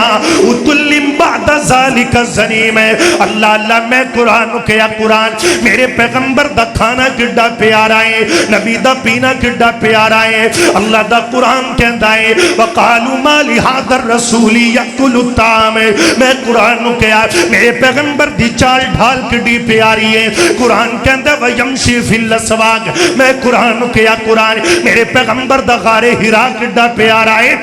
اتلم بعد ذالک الزنیم اللہ میں قرآن کیا قرآن میرے پیغمبر دا کھانا کڈا پیارا ہے نبی دا پینا کڈا پیارا ہے اللہ دا قرآن کہندا ہے وقالوا ما لهذا الرسول يأكل الطعام میں قرآن کیا میرے پیغمبر دی چال ڈھال کڈی پیاری ہے قرآن کہندا ویمشی فی الاسواق میں قرآن کیا قرآن میرے پیغمبر دا غار حرا کڈا پیارا ہے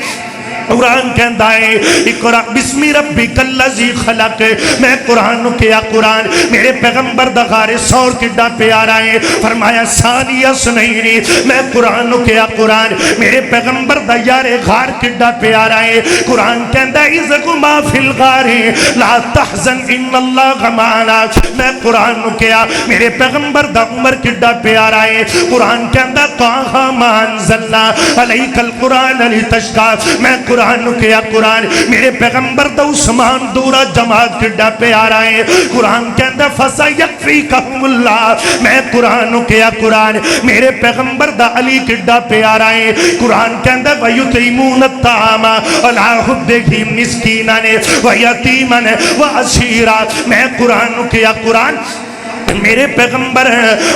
قرآن کہندا ہے اقرأ بسم ربک الذی خلق میں قرآن کیا قرآن میرے پیغمبر دا غار سور کڈا پیارا ہے فرمایا ثانیہ سنینی میں قرآن کیا قرآن میرے پیغمبر دا یار غار کڈا پیارا ہے قرآن کہندا اذ ما فی الغار لا تحزن ان اللہ معنا میں قرآن کیا میرے پیغمبر دا عمر کڈا پیارا ہے قرآن کہندا طه ما انزلنا علیک القرآن لتشقى میں قرآن نو کیا قرآن میرے پیغمبر دا عثمان دورا جماعت کڈا پیارا ہے قرآن کہندا فَسَيَكْفِيكَهُمُ اللَّهُ میں قرآن نو کیا قرآن میرے پیغمبر دا علی کڈا پیارا ہے قرآن کہندا وَيُطْعِمُونَ الطَّعَامَ عَلَىٰ حُبِّهِ مِسْكِينًا وَيَتِيمًا وَأَسِيرًا میں قرآن نو کیا قرآن میرے پیغمبر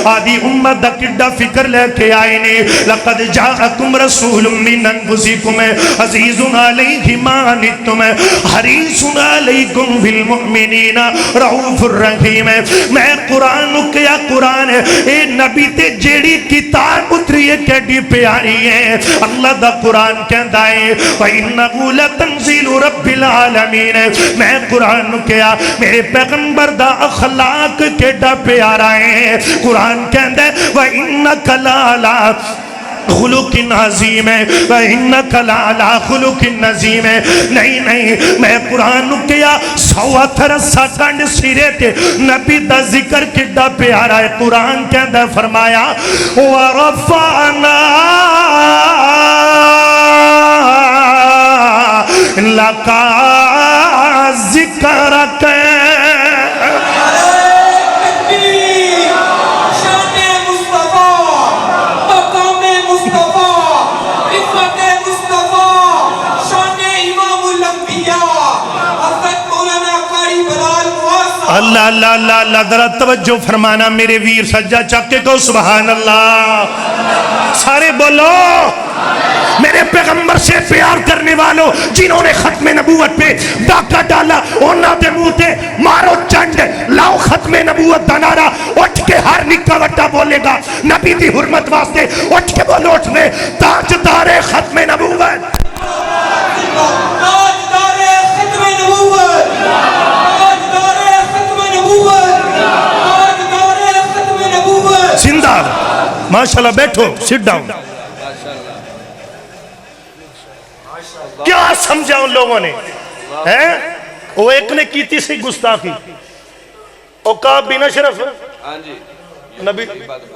آدھی امت دا کڈا فکر لے کے آئے نے لقد جاءکم رسول من انفسکم عزیز علیہ ما عنتم حریص علیکم بالمؤمنین رؤوف الرحیم میں قرآن کیا قرآن اے نبی تے جیڑی کتاب اتری ہے کیڈی پیاری ہے اللہ دا قرآن کہندا ہے وَإِنَّهُ لَتَنزِيلُ رَبِّ الْعَالَمِينَ میں قرآن کیا میرے پیغمبر دا اخلاق کیڈا پیارا ہے قرآن کہندہ ہے وَإِنَّكَ لَعَلَىٰ خُلُقٍ عَظِيمٍ وَإِنَّكَ لَعَلَىٰ خُلُقٍ عَظِيمٍ نہیں میں قرآن کیا 118 سیکنڈ سیرے تے نبی دا ذکر کڈا پیارا ہے قرآن کہندہ ہے فرمایا وَرَفَعْنَا لَكَ ذِكْرَكَ اللہ اللہ اللہ اللہ ذرا توجہ فرمانا میرے ویر سجا چک کے کہو سبحان اللہ سارے بولو میرے پیغمبر سے پیار کرنے والوں جنہوں نے ختم نبوت پہ ڈاکہ ڈالا انہاں دے منہ تے مارو چنڈ لاؤ ختم نبوت دا نعرہ اٹھ کے ہر نکا وٹا بولے گا نبی دی حرمت واسطے اٹھ کے بولو اٹھ لے تاجدار ختم نبوت زندہ ماشاءاللہ بیٹھو سٹ ڈاؤن کیا سمجھا ان لوگوں نے وہ ایک نے کیتی سی گستاخی اوقاب بن اشرف نبی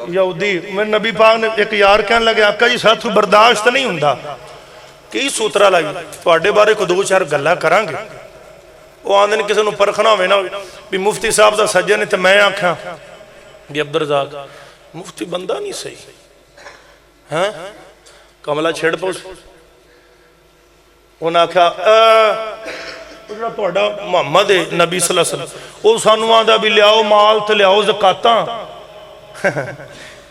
یہودی میں نبی پاک نے ایک یار کہنے لگے آقا جی ساتھ برداشت نہیں ہوندا کی سوترا لگی تواڈے بارے کو دو چار گلاں کران گے وہ آندے نے کسی نو پرکھنا ہوئے نا بھی مفتی صاحب دا سجن تے میں آکھاں بھی عبدالرزاق مفتی بندہ نہیں صحیح ہاں کملا چھڑ پوچھ انہاں کہا اجڑا توڑا محمد نبی صلی اللہ علیہ وسلم او سانوان دا بھی لیاؤ مال تے لیاؤ زکاتاں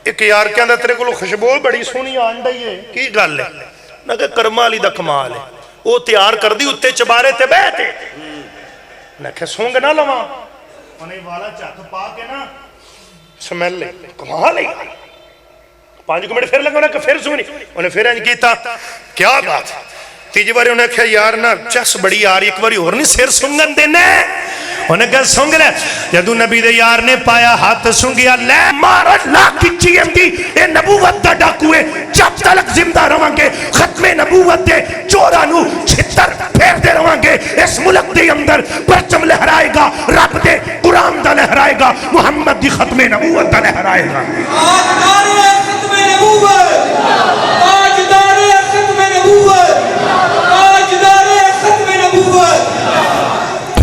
ایک یار کہندہ تیرے کو خوشبو بڑی سونی آنڈا ہی ہے کی گل ہے میں کہ کرمالی دا کمال ہے وہ تیار کر دی اتے چبارے تے بیٹھے میں کہ سونگ نہ لواں انہیں والا چاک پا کے نا سمیل لے کمال ہے 5 منٹ پھر لگا انہیں کہ پھر سونی انہیں پھر انج کیتا کیا بات تیجی باری انہیں کہا یار نا چس بڑی آر ایک باری اور نہیں سیر سنگن دینے انہیں کہا سنگ لے جدو نبی دے یار نے پایا ہاتھ سنگیا لے مارت لاکھ کی چیم دی اے نبوت دا ڈاکوئے جب تلک زندہ روان گے ختم نبوت دے چورانو چھتر پھیر دے روان گے اس ملک دے اندر پرچم لہرائے گا رب دے قرآن دا لہرائے گا محمد دی ختم نبوت دا لہرائے گا آجدار ختم نبوت آجدار ختم نبوت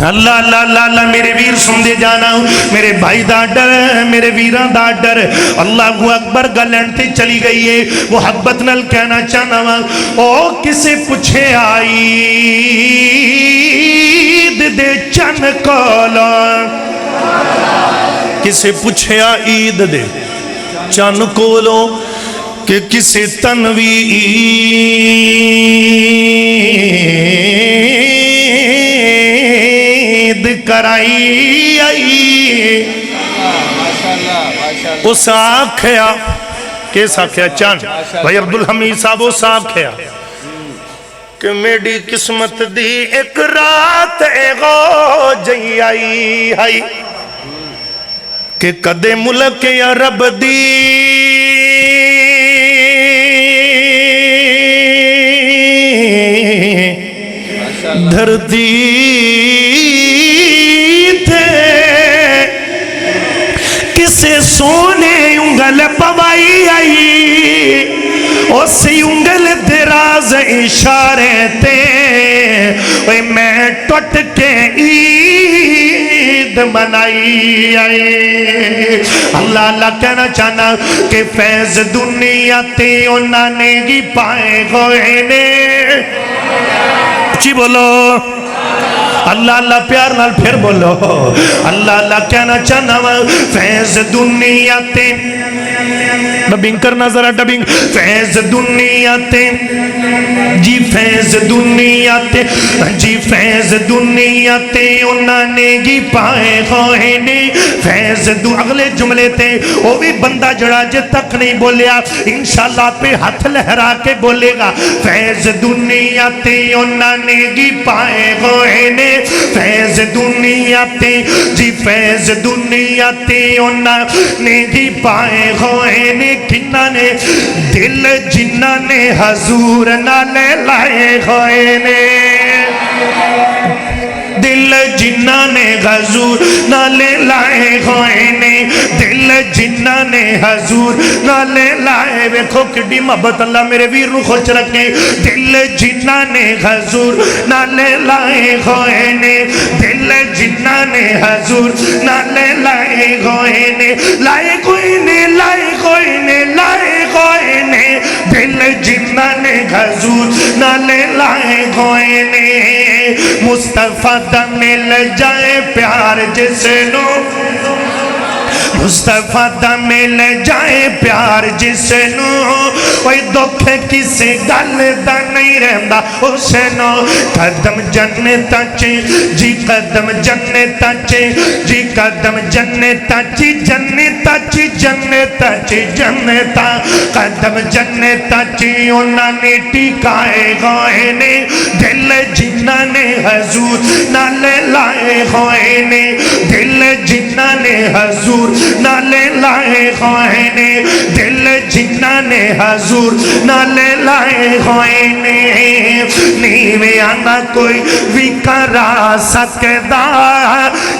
اللہ اللہ اللہ اللہ میرے ویر سن دے جانا میرے بھائی دا ڈر میرے ویران دا ڈر اللہ اکبر گلنٹی چلی گئی ہے محبت نل کہنا چاہنا او کسے پوچھے آئی دے چن کولا کسے پوچھے آئی دے چن کولو کہ کسے تنوی کرائی آئی اس آکھیا کیس آکھیا چاند بھائی عبدالحمید صاحب اس آکھیا کہ میری قسمت دی ایک رات ایغو جئی آئی ہائی کہ کدے ملک یا رب دی دھرتی کسے سونے انگل پوائی آئی اسی انگل دے انداز اشارے تے اوے میں ٹوٹ کے عید منائی آئی اللہ اللہ کہنا چاہنا کہ فیض دنیا تے انہاں نے گی پائے ہوئے نے اچھی بولو اللہ اللہ پیار نال پھر بولو اللہ اللہ کہنا چاہنا فیض دنیا تے ڈبنگ کرنا ذرا ڈبنگ فیض دنیا تے جی فیض دنیا تے جی فیض دنیا تے انہاں نے گی پائے ہوئے نے فیض اگلے جملے تے وہ بھی بندہ جڑا جے تک نہیں بولیا انشاءاللہ پہ ہاتھ لہرا کے بولے گا فیض دنیا تے انہاں نے گی پائے ہوئے نے فیض دنیا تے جی فیض دنیا تے انہاں نے گی پائے ہوئے نے کنہ نے دل جنہ نے حضور نالے لائے ہوئے نے دل جنہ نے حضور نالے لائے ہوئے نے دل جنہ نے حضور نالے لائے ویکھو کڈی محبت اللہ میرے ویر نو خوش رکھے دل جنہ نے حضور نالے لائے ہوئے نے دل جنہ نے حضور نالے لائے ہوئے نے لائے کوئی نے لائے کوئی نے لائے کوئی نے دل جنہ نے حضور نالے لائے ہوئے نے مصطفیٰ دا مل جائے پیار جسے نو مصطفیٰ دا مل جائے پیار جسے نو کوئی دکھ کسی گل دا نہیں رہندا اسے نو قدم جنتا چے جی قدم جنتا چے جی قدم جنتا چی جنتا چی جنتا چی جنتا قدم جنتا چی انہاں نے ٹکائے ہوئے نے دل جنہ نے حضور نالے لائے ہوئے نے دل جنہ نے حضور نالے لائے ہوئے نے دل جنہ نے حضور نالے لائے ہوئے نے نیوے آنا کوئی بھی کرا سکدا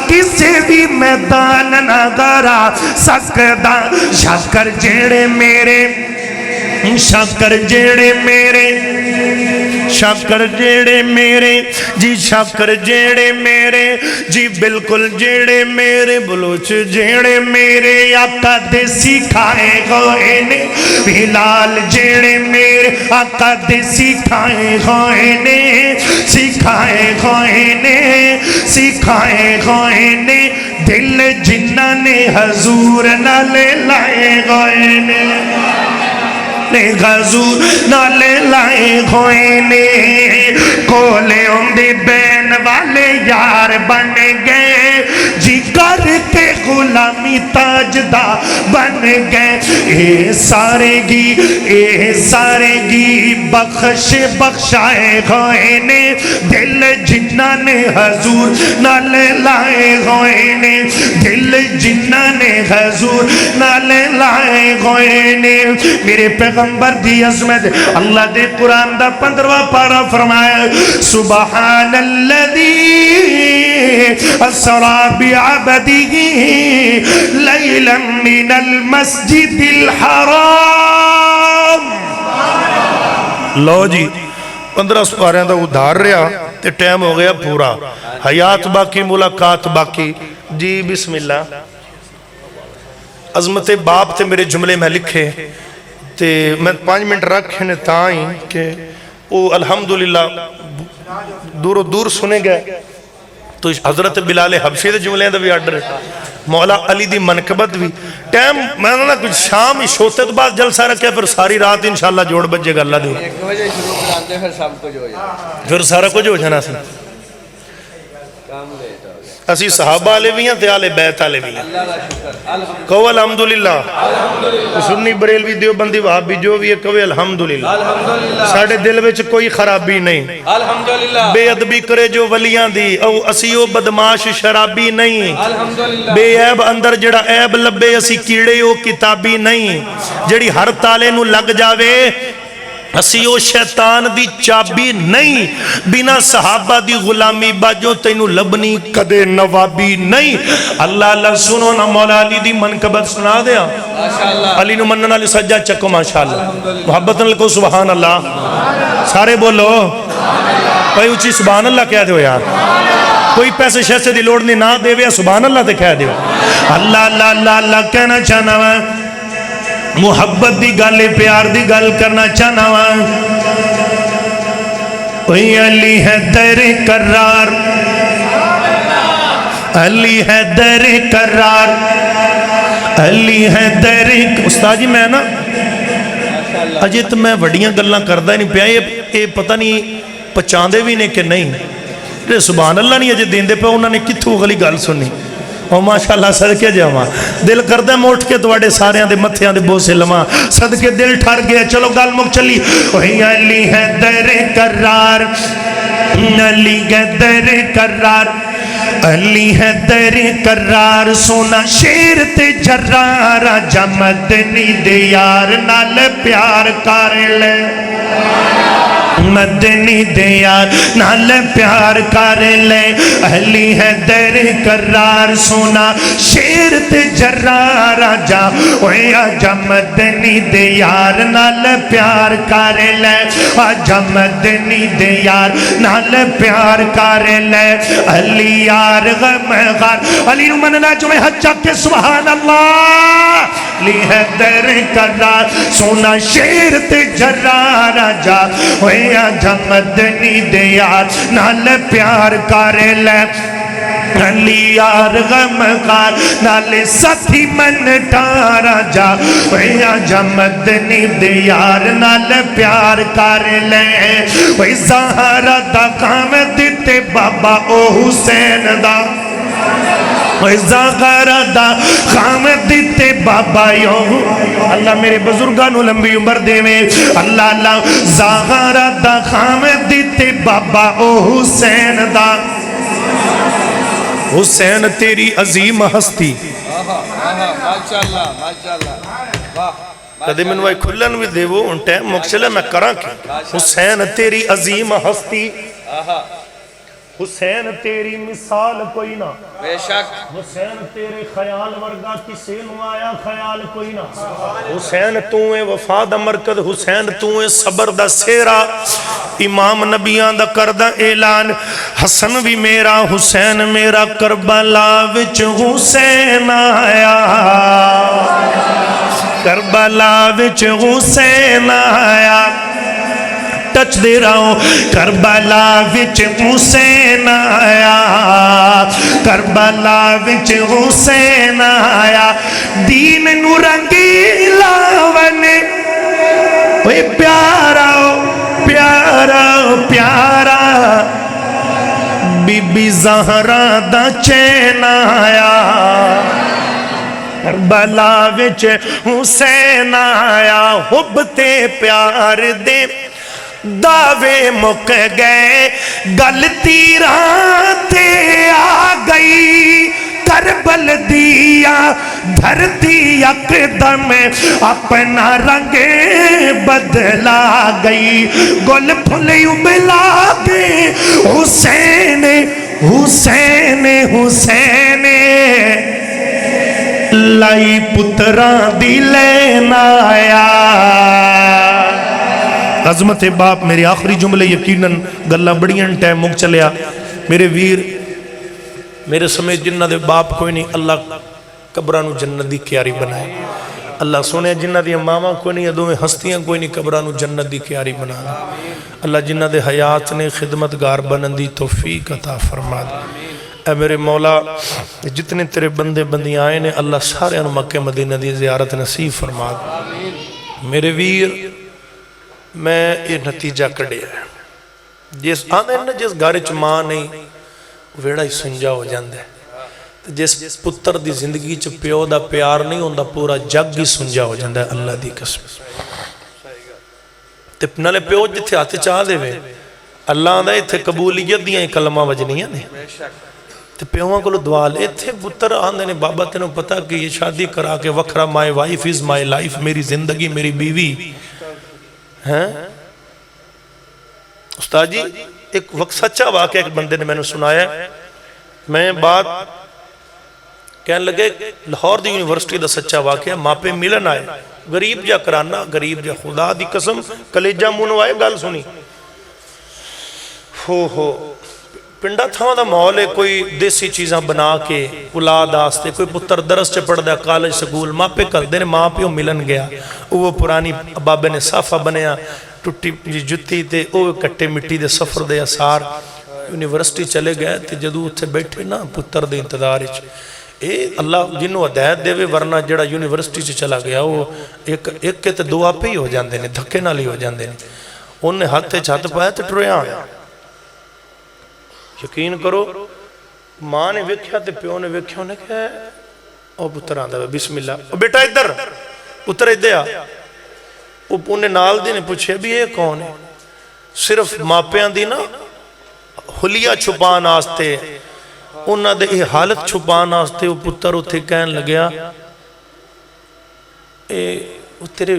کسی بھی میدان نہ گرا سکدا شکر جیڑے میرے شکر جیڑے میرے شکر جیڑے میرے جی شکر جیڑے میرے جی بالکل جیڑے میرے بلوچ جیڑے میرے آقا دے سکھائے ہوئے نے بلال جیڑے میرے آقا دے سکھائے ہوئے نے سکھائے ہوئے نے سکھائے ہوئے نے دل جنہ نے حضور نالے لائے ہوئے نے حضور نالے لائے ہوئے نے کولے اندی بین والے یار بن گئے جی کر کے غلامی تاجدہ بن گئے اے سارے گی بخش بخشائے ہوئے نے دل جنہ نے حضور نالے لائے ہوئے نے دل جنہ نے حضور نالے لائے ہوئے نے میرے پیغمبر دی عظمت اللہ دے قرآن دا 15واں پارہ فرمایا سبحان الذی اسرا بعبدہ لیلا من المسجد الحرام لو جی 15 سپاریاں دا ادھار رہا تے ٹائم ہو گیا پورا حیات باقی ملاقات باقی جی بسم اللہ عظمت باپ تے میرے جملے میں لکھے تے میں 5 منٹ رکھے نے تائیں کہ وہ الحمدللہ دور و دور سنے گئے تو حضرت بلال حبشی دے جملے دا بھی آڈر مولا علی دی منقبت بھی ٹائم میں نے کچھ شام ہی شوتے تو بعد جلسہ رکھے پھر ساری رات انشاءاللہ جوڑ بجے گا اللہ دے 1 بجے شروع کراتے پھر شام کو جو ہو جائے پھر سارا کچھ ہو جانا سی کام لیٹ ہو گیا اسی صحابہ آلے بھی ہیں تے آلے بیت آلے بھی ہیں اللہ کا شکر کہو الحمدللہ سنی بریلوی دیوبندی وہابی جو بھی ہے کہو الحمدللہ ساڑھے دل وچ کوئی خرابی نہیں الحمدللہ بے ادبی کرے جو ولیاں دی او اسیو بدماش شرابی نہیں الحمدللہ بے عیب اندر جڑا عیب لبے اسی کیڑے او کتابی نہیں جڑی ہر تالے نو لگ جاوے اسیو شیطان دی چابی نہیں بنا صحابہ دی غلامی باجو تینو لبنی کدے نوابی نہیں اللہ اللہ سنو نا مولا علی دی منقبت سنا دیا ماشاءاللہ علی نو منن علی سجا چکو ماشاءاللہ محبت لکو سبحان اللہ سارے بولو کوئی اچھی سبحان اللہ کہہ دو یار کوئی پیسے شیسے دی لوڑ نہیں نہ دے ویا سبحان اللہ تے کہہ دیو اللہ اللہ اللہ اللہ کہنا چاہنا وا محبت دی گل پیار دی گل کرنا چاہنا وا اوہ علی ہے در قرار علی ہے در قرار علی ہے در استاد جی میں نا اجے تو میں وڈیاں گلاں کردا ہی نہیں پیا یہ پتہ نہیں پہچاندے بھی نے کہ نہیں سبحان اللہ نہیں اجے دیندے پہ انہوں نے کتھوں اگلی گل سنی اور ماشاءاللہ صدقے جاواں دل کردہ میں اٹھ کے تواڈے ساریاں دے متھیاں دے بوسے لواں صدقے دل ٹھر گیا چلو گل مک چلی وہی علی ہے در قرار علی ہے در قرار علی ہے در قرار سونا شیر تے جرار جمدنی دے یار نال پیار کر لے مدنی دے یار نال پیار کر لے علی ہے در قرار سونا شیر تے جرار جا آجا مدنی دے یار نال پیار کر لے آجا مدنی دے یار نال پیار کر لے علی یار غم غار علی نمان لا جو میں حجا کے سبحان اللہ علی ہے در قرار سونا شیر تے جرار جا آجا مدنی دے یار نال پیار کر لے علی یار غم غار نال ساتھی من ٹارا جا آجا مدنی دے یار نال پیار کر لے وہی زہرا دا کام دیتے بابا او حسین دا زغرہ دا خام دیتے بابا یوں اللہ میرے بزرگانو لمبی عمر دے میں اللہ اللہ زغرہ دا خام دیتے بابا او حسین دا حسین تیری عظیم ہستی ماشاءاللہ ماشاءاللہ کدے میں نوائی کھلن بھی دے وہ ان ٹائم مقصلہ میں کراں کی حسین تیری عظیم ہستی حسین تیری مثال کوئی نہ بے شک حسین تیرے خیال ورگا کسی نو آیا خیال کوئی نہ حسین تو وفا دا مرکز حسین تو صبر دا سیرا امام نبیان دا کردہ اعلان حسن بھی میرا حسین میرا کربلا وچ حسین آیا کربلا وچ حسین آیا ٹچ دے رہا ہوں کربلا وچ حسین آیا کربلا وچ حسین آیا دین نو رنگیلا ونے اوے پیارا پیارا پیارا بی بی زہرا دا چین آیا کربلا وچ حسین آیا حب تے پیار دے دعوے مک گئے گل تیران تے آ گئی کربل دیا دھرتی اقدم اپنا رنگ بدلا گئی گل پھلی ابلا گئے حسین حسین حسین لائی پتران دی لینا آیا عظمت باپ میرے آخری جملے یقیناً گلہ بڑیاں ٹائم مک چلیا میرے ویر میرے سمیت جنہ دے باپ کوئی نہیں اللہ قبرانو جنت دی کیاری بنائے اللہ سونے جنہ دی ماما کوئی نہیں ادو میں ہستیاں کوئی نہیں قبرانو جنت دی کیاری بنانا اللہ جنہ دے حیات نے خدمتگار بنندی توفیق عطا فرما دے اے میرے مولا جتنے تیرے بندے بندی آئے نے اللہ سارے انو مکہ مدینہ دی زیارت نصیب فرما دے میرے ویر میں یہ نتیجہ کڑے ہے جس آنے نا جس گارے چ ماں نہیں ویڑا ہی سنجا ہو جاندے جس پتر دی زندگی چ پیو دا پیار نہیں ہوندہ پورا جگ ہی سنجا ہو جاندے اللہ دی قسم تے نالے پیو جتھے آتے چاہ دے وے اللہ آندہ تھے قبولیت دیاں کلمہ وجنیاں نے تے پیوہاں کو لو دعا لے تھے پتر آندے نے بابا تینوں پتا کہ یہ شادی کرا کے وکھرا my wife is my life میری زندگی میری بیوی استاد جی ایک وقت سچا واقعہ ایک بندے نے میں نے سنایا میں بات کہنے لگے لاہور دی یونیورسٹی دا سچا واقعہ ماں پہ ملن آئے غریب جا کرانا غریب جا خدا دی قسم کلیجہ منو آئے گال سنی ہو پنڈا تھا دا ماحول ہے، کوئی دیسی چیزاں بنا کے اولاد آستے، کوئی پتر درس چ پڑھ دا کالج سکول ماں پہ کر دینے، ماں پیوں ملن گیا، وہ پرانی بابے نے صافہ بنیا ٹوٹی جتی تے وہ کٹے مٹی دے سفر دے اثار، یونیورسٹی چلے گئے تے جدو اتھے بیٹھے نا پتر دے انتظار اچ، اللہ جنہوں ہدایت دے وے، ورنہ جڑا یونیورسٹی سے چلا گیا وہ ایک کے تے دو آپ ہی ہو جاندے نے، دھکے نال ہی ہو جاندے نے، انہوں نے ہاتھ چھت پایا تے ٹریا آیا۔ یقین کرو ماں نے ویکھیا تے پیو نے ویکھیا، انہیں کہا او پتر آندا ہے بسم اللہ، او بیٹا ادھر پتر ادھر آ، انہیں نال دی نے پوچھے ابھی یہ کون ہے؟ صرف ماپیاں دی نا حلیہ چھپان آستے، انہاں دے یہ حالت چھپان آستے، وہ پتر اتھے کہن لگیا تیرے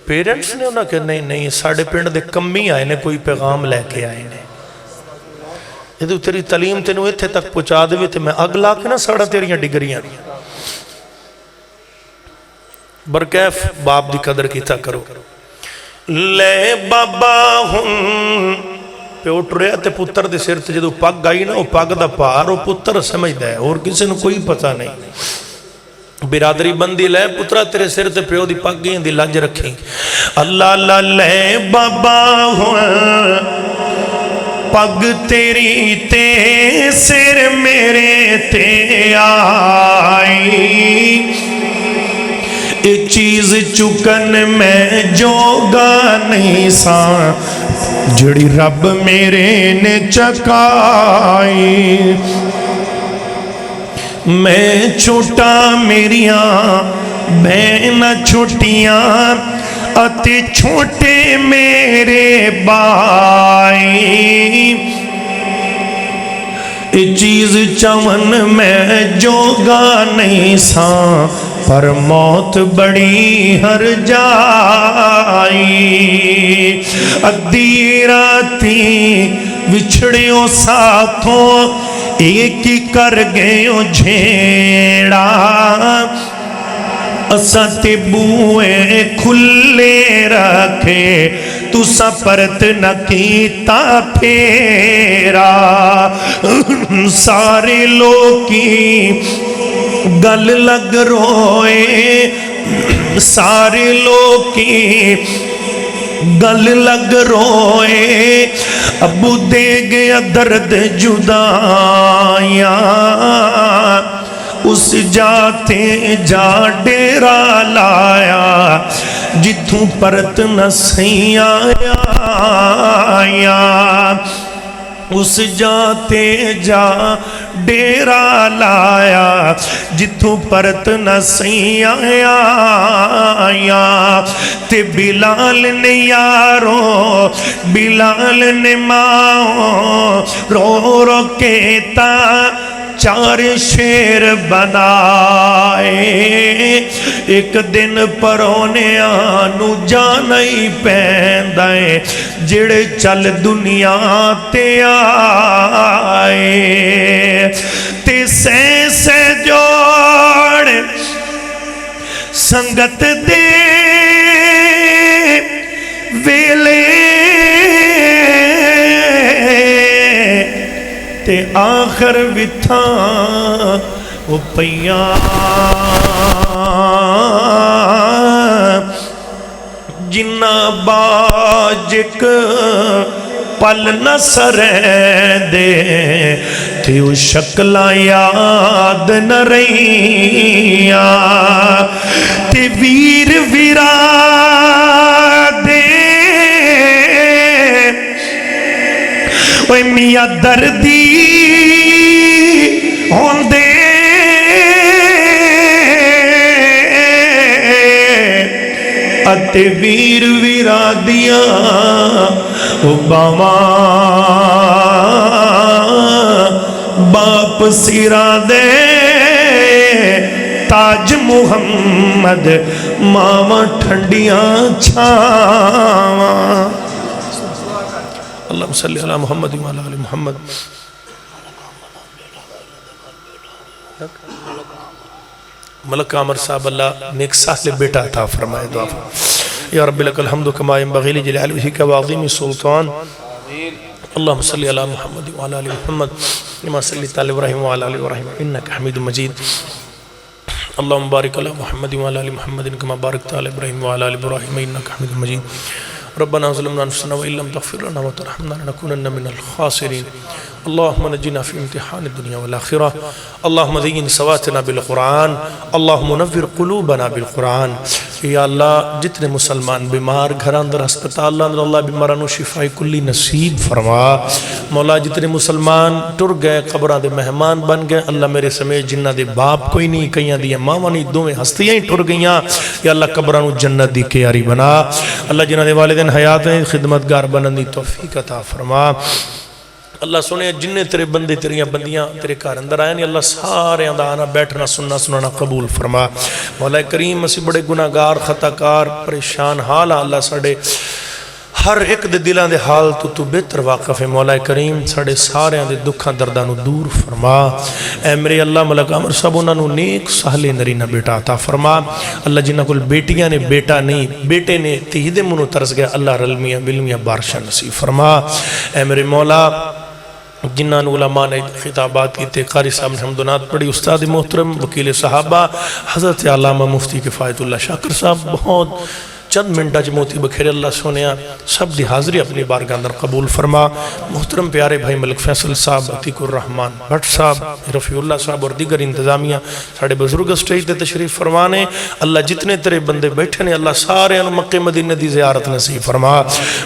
پیرنٹس نے انہاں کہ نہیں ساڑھے پینڈ دے کمی آئے نے، کوئی پیغام لے کے آئے نے، یہ تو تیری تعلیم تینوں اتھے تک پہنچا دے تے میں اگ لا کے نہ ساڑھا تیریاں ڈگریاں برکیف باپ دی قدر کیتا کرو۔ لے بابا ہوں پہ اٹھ رہا تے پتر دے سر تے جدو پگ آئی نا، وہ پگ دا پار وہ پتر سمجھ دے اور کسی نے کوئی پتہ نہیں، برادری بندی لے پترہ تیرے سر تے پیو دی پگ گئی دی لج رکھیں، اللہ اللہ لے بابا ہوں پگ تیری تے سر میرے تے آئی، یہ چیز چکن میں جوگا نہیں سا جڑی رب میرے نے چکائی، میں چھوٹا میریاں بہن چھوٹیاں اتے چھوٹے میرے بائی، یہ چیز چون میں جوگا نہیں سا پر موت بڑی ہر جائی، ادھی راتی وچھڑیوں ساتھوں ایک ہی کر گئیوں جھیڑا، اساں تے بوئے کھلے رکھے تساں پرت نہ کیتا پھیرا، سارے لوگی گل لگ روئے، سارے لوگی گل لگ روئے، ابو دے گیا درد جدائیاں، اس جاتے جا ڈیرا لایا جتھوں پرت نہ سیاں آیا، اس جاتے جا ڈیرا لایا جتھوں پرت نہ سیاں آیا، تے بلال نے یارو بلال نے ماں رو رو کہتا چار شیر بنائے، ایک دن پرونے آنو جانا ہی پہندائے جڑے چل دنیا تے آئے، تے سے جوڑ سنگت دے ویلے تے آخر وتھاں وہ پیاں جنہ باجک پل نہ سرے دے تے وہ شکلاں یاد نہ رہیاں، تے ویر ویرا دے اوے میاں دردی ہوندے اتے ویر ویرا دیاں او باواں باپ سیرا دے تاج محمد ماما ٹھنڈیاں چھاواں، اللہم صلی علی محمد وعلی آل محمد۔ ملک عامر صاحب اللہ نیک ساحل بیٹا عطا فرمائے، دعا فرمائے۔ یا رب لک الحمد کما ینبغی لجلال وجہک وعظیم سلطان، اللهم صل على محمد وعلى ال محمد كما صليت على ابراهيم وعلى ال ابراهيم انك حميد مجيد اللهم بارك على محمد وعلى ال محمد كما باركت على ابراهيم وعلى ال ابراهيم انك حميد مجيد ربنا ظلمنا انفسنا وان لم تغفر لنا وترحمنا لنكونن من الخاسرين اللهم نجنا في امتحان الدنيا والآخرة اللهم زين سواتنا بالقرآن اللهم نور قلوبنا بالقرآن یا اللہ جتنے مسلمان بیمار گھر اندر ہسپتال اندر اللہ بیمارانو شفاء کلی نصیب فرما مولا جتنے مسلمان ٹر گئے قبران دے مہمان بن گئے اللہ میرے سمیت جنہ دے باپ کوئی نہیں کئیاں دیا ماما نہیں دویں ہستیاں ہی ٹر گئیاں یا اللہ قبرانو جنت دی کیاری بنا اللہ جنہ دے والدین حیات ہیں خدمتگار بنن دی توفیق عطا فرما اللہ سنے جننے تیرے بندے تیریاں بندیاں تیرے کار اندر آئے نہیں اللہ سارے اندر آنا بیٹھنا سننا سننا قبول فرما مولا کریم اسی بڑے گناہگار خطاکار پریشان حال اللہ ساڑے ہر ایک دے دلان دے حال تو بہتر واقف ہے مولا کریم ساڑے سارے دے دکھاں دردانو دور فرما اے میرے اللہ ملک عمر صاحب انہوں نے نیک سہلے نرینہ بیٹا عطا فرما اللہ جنہ کل بیٹیاں نے بیٹا نہیں بیٹے نے تہید منو ترس گیا اللہ رلمیاں بلمیاں بارشہ نصیب فرما اے میرے مولا جنہاں علماء نے خطابات کی تے قاری صاحب نے حمدنات پڑھی استاد محترم وکیل صحابہ حضرت علامہ مفتی کفایت اللہ شاکر صاحب بہت چند منٹا جموتی بکھیر اللہ سونیا سب دی حاضری اپنی بارگاہ اندر قبول فرما محترم پیارے بھائی ملک فیصل صاحب عتیق الرحمن بھٹ صاحب رفیع اللہ صاحب اور دیگر انتظامیہ ساڑھے بزرگ اسٹیج دے تشریف فرمانے اللہ جتنے تیرے بندے بیٹھے نے اللہ سارے انو مکہ مدینہ دی زیارت نصیب فرما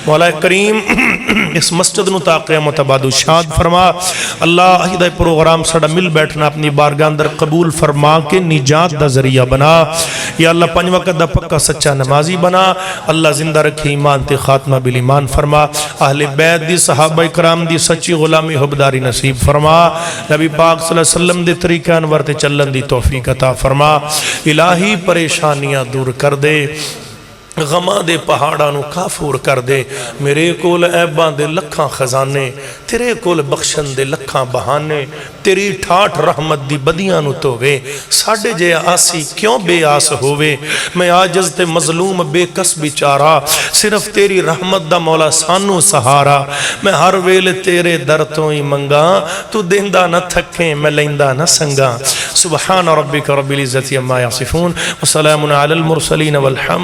مولا کریم اس مسجد نو تا قیامت آباد و شاد فرما اللہ عہدہ پروگرام ساڑھا مل بیٹھنا اپنی بارگاہ اندر قبول فرما کے نجات دا ذریعہ بنا یا اللہ پنج وقت دا پکا سچا نمازی بنا اللہ زندہ رکھے ایمان تے خاتمہ بالایمان فرما اہل بیت دی صحابہ اکرام دی سچی غلامی حبداری نصیب فرما نبی پاک صلی اللہ علیہ وسلم دے طریقہ انور تے چلن دی توفیق عطا فرما الہی پریشانیاں دور کر دے غماں دے پہاڑانو کافور کر دے میرے کول عیباں دے لکھاں خزانے تیرے کول بخشن دے لکھاں بہانے تیری ٹھاٹ رحمت دی بدیاں نو تووے ساڑھے جے آسی کیوں بے آس ہووے میں آجز تے مظلوم بے کس بیچارہ صرف تیری رحمت دا مولا سانو سہارا میں ہر ویل تیرے در تو ہی منگا تو دیندہ نہ تھکیں میں لیندہ نہ سنگا سبحان ربک رب العزت عما یصفون وسلام علی المرسلین والحمد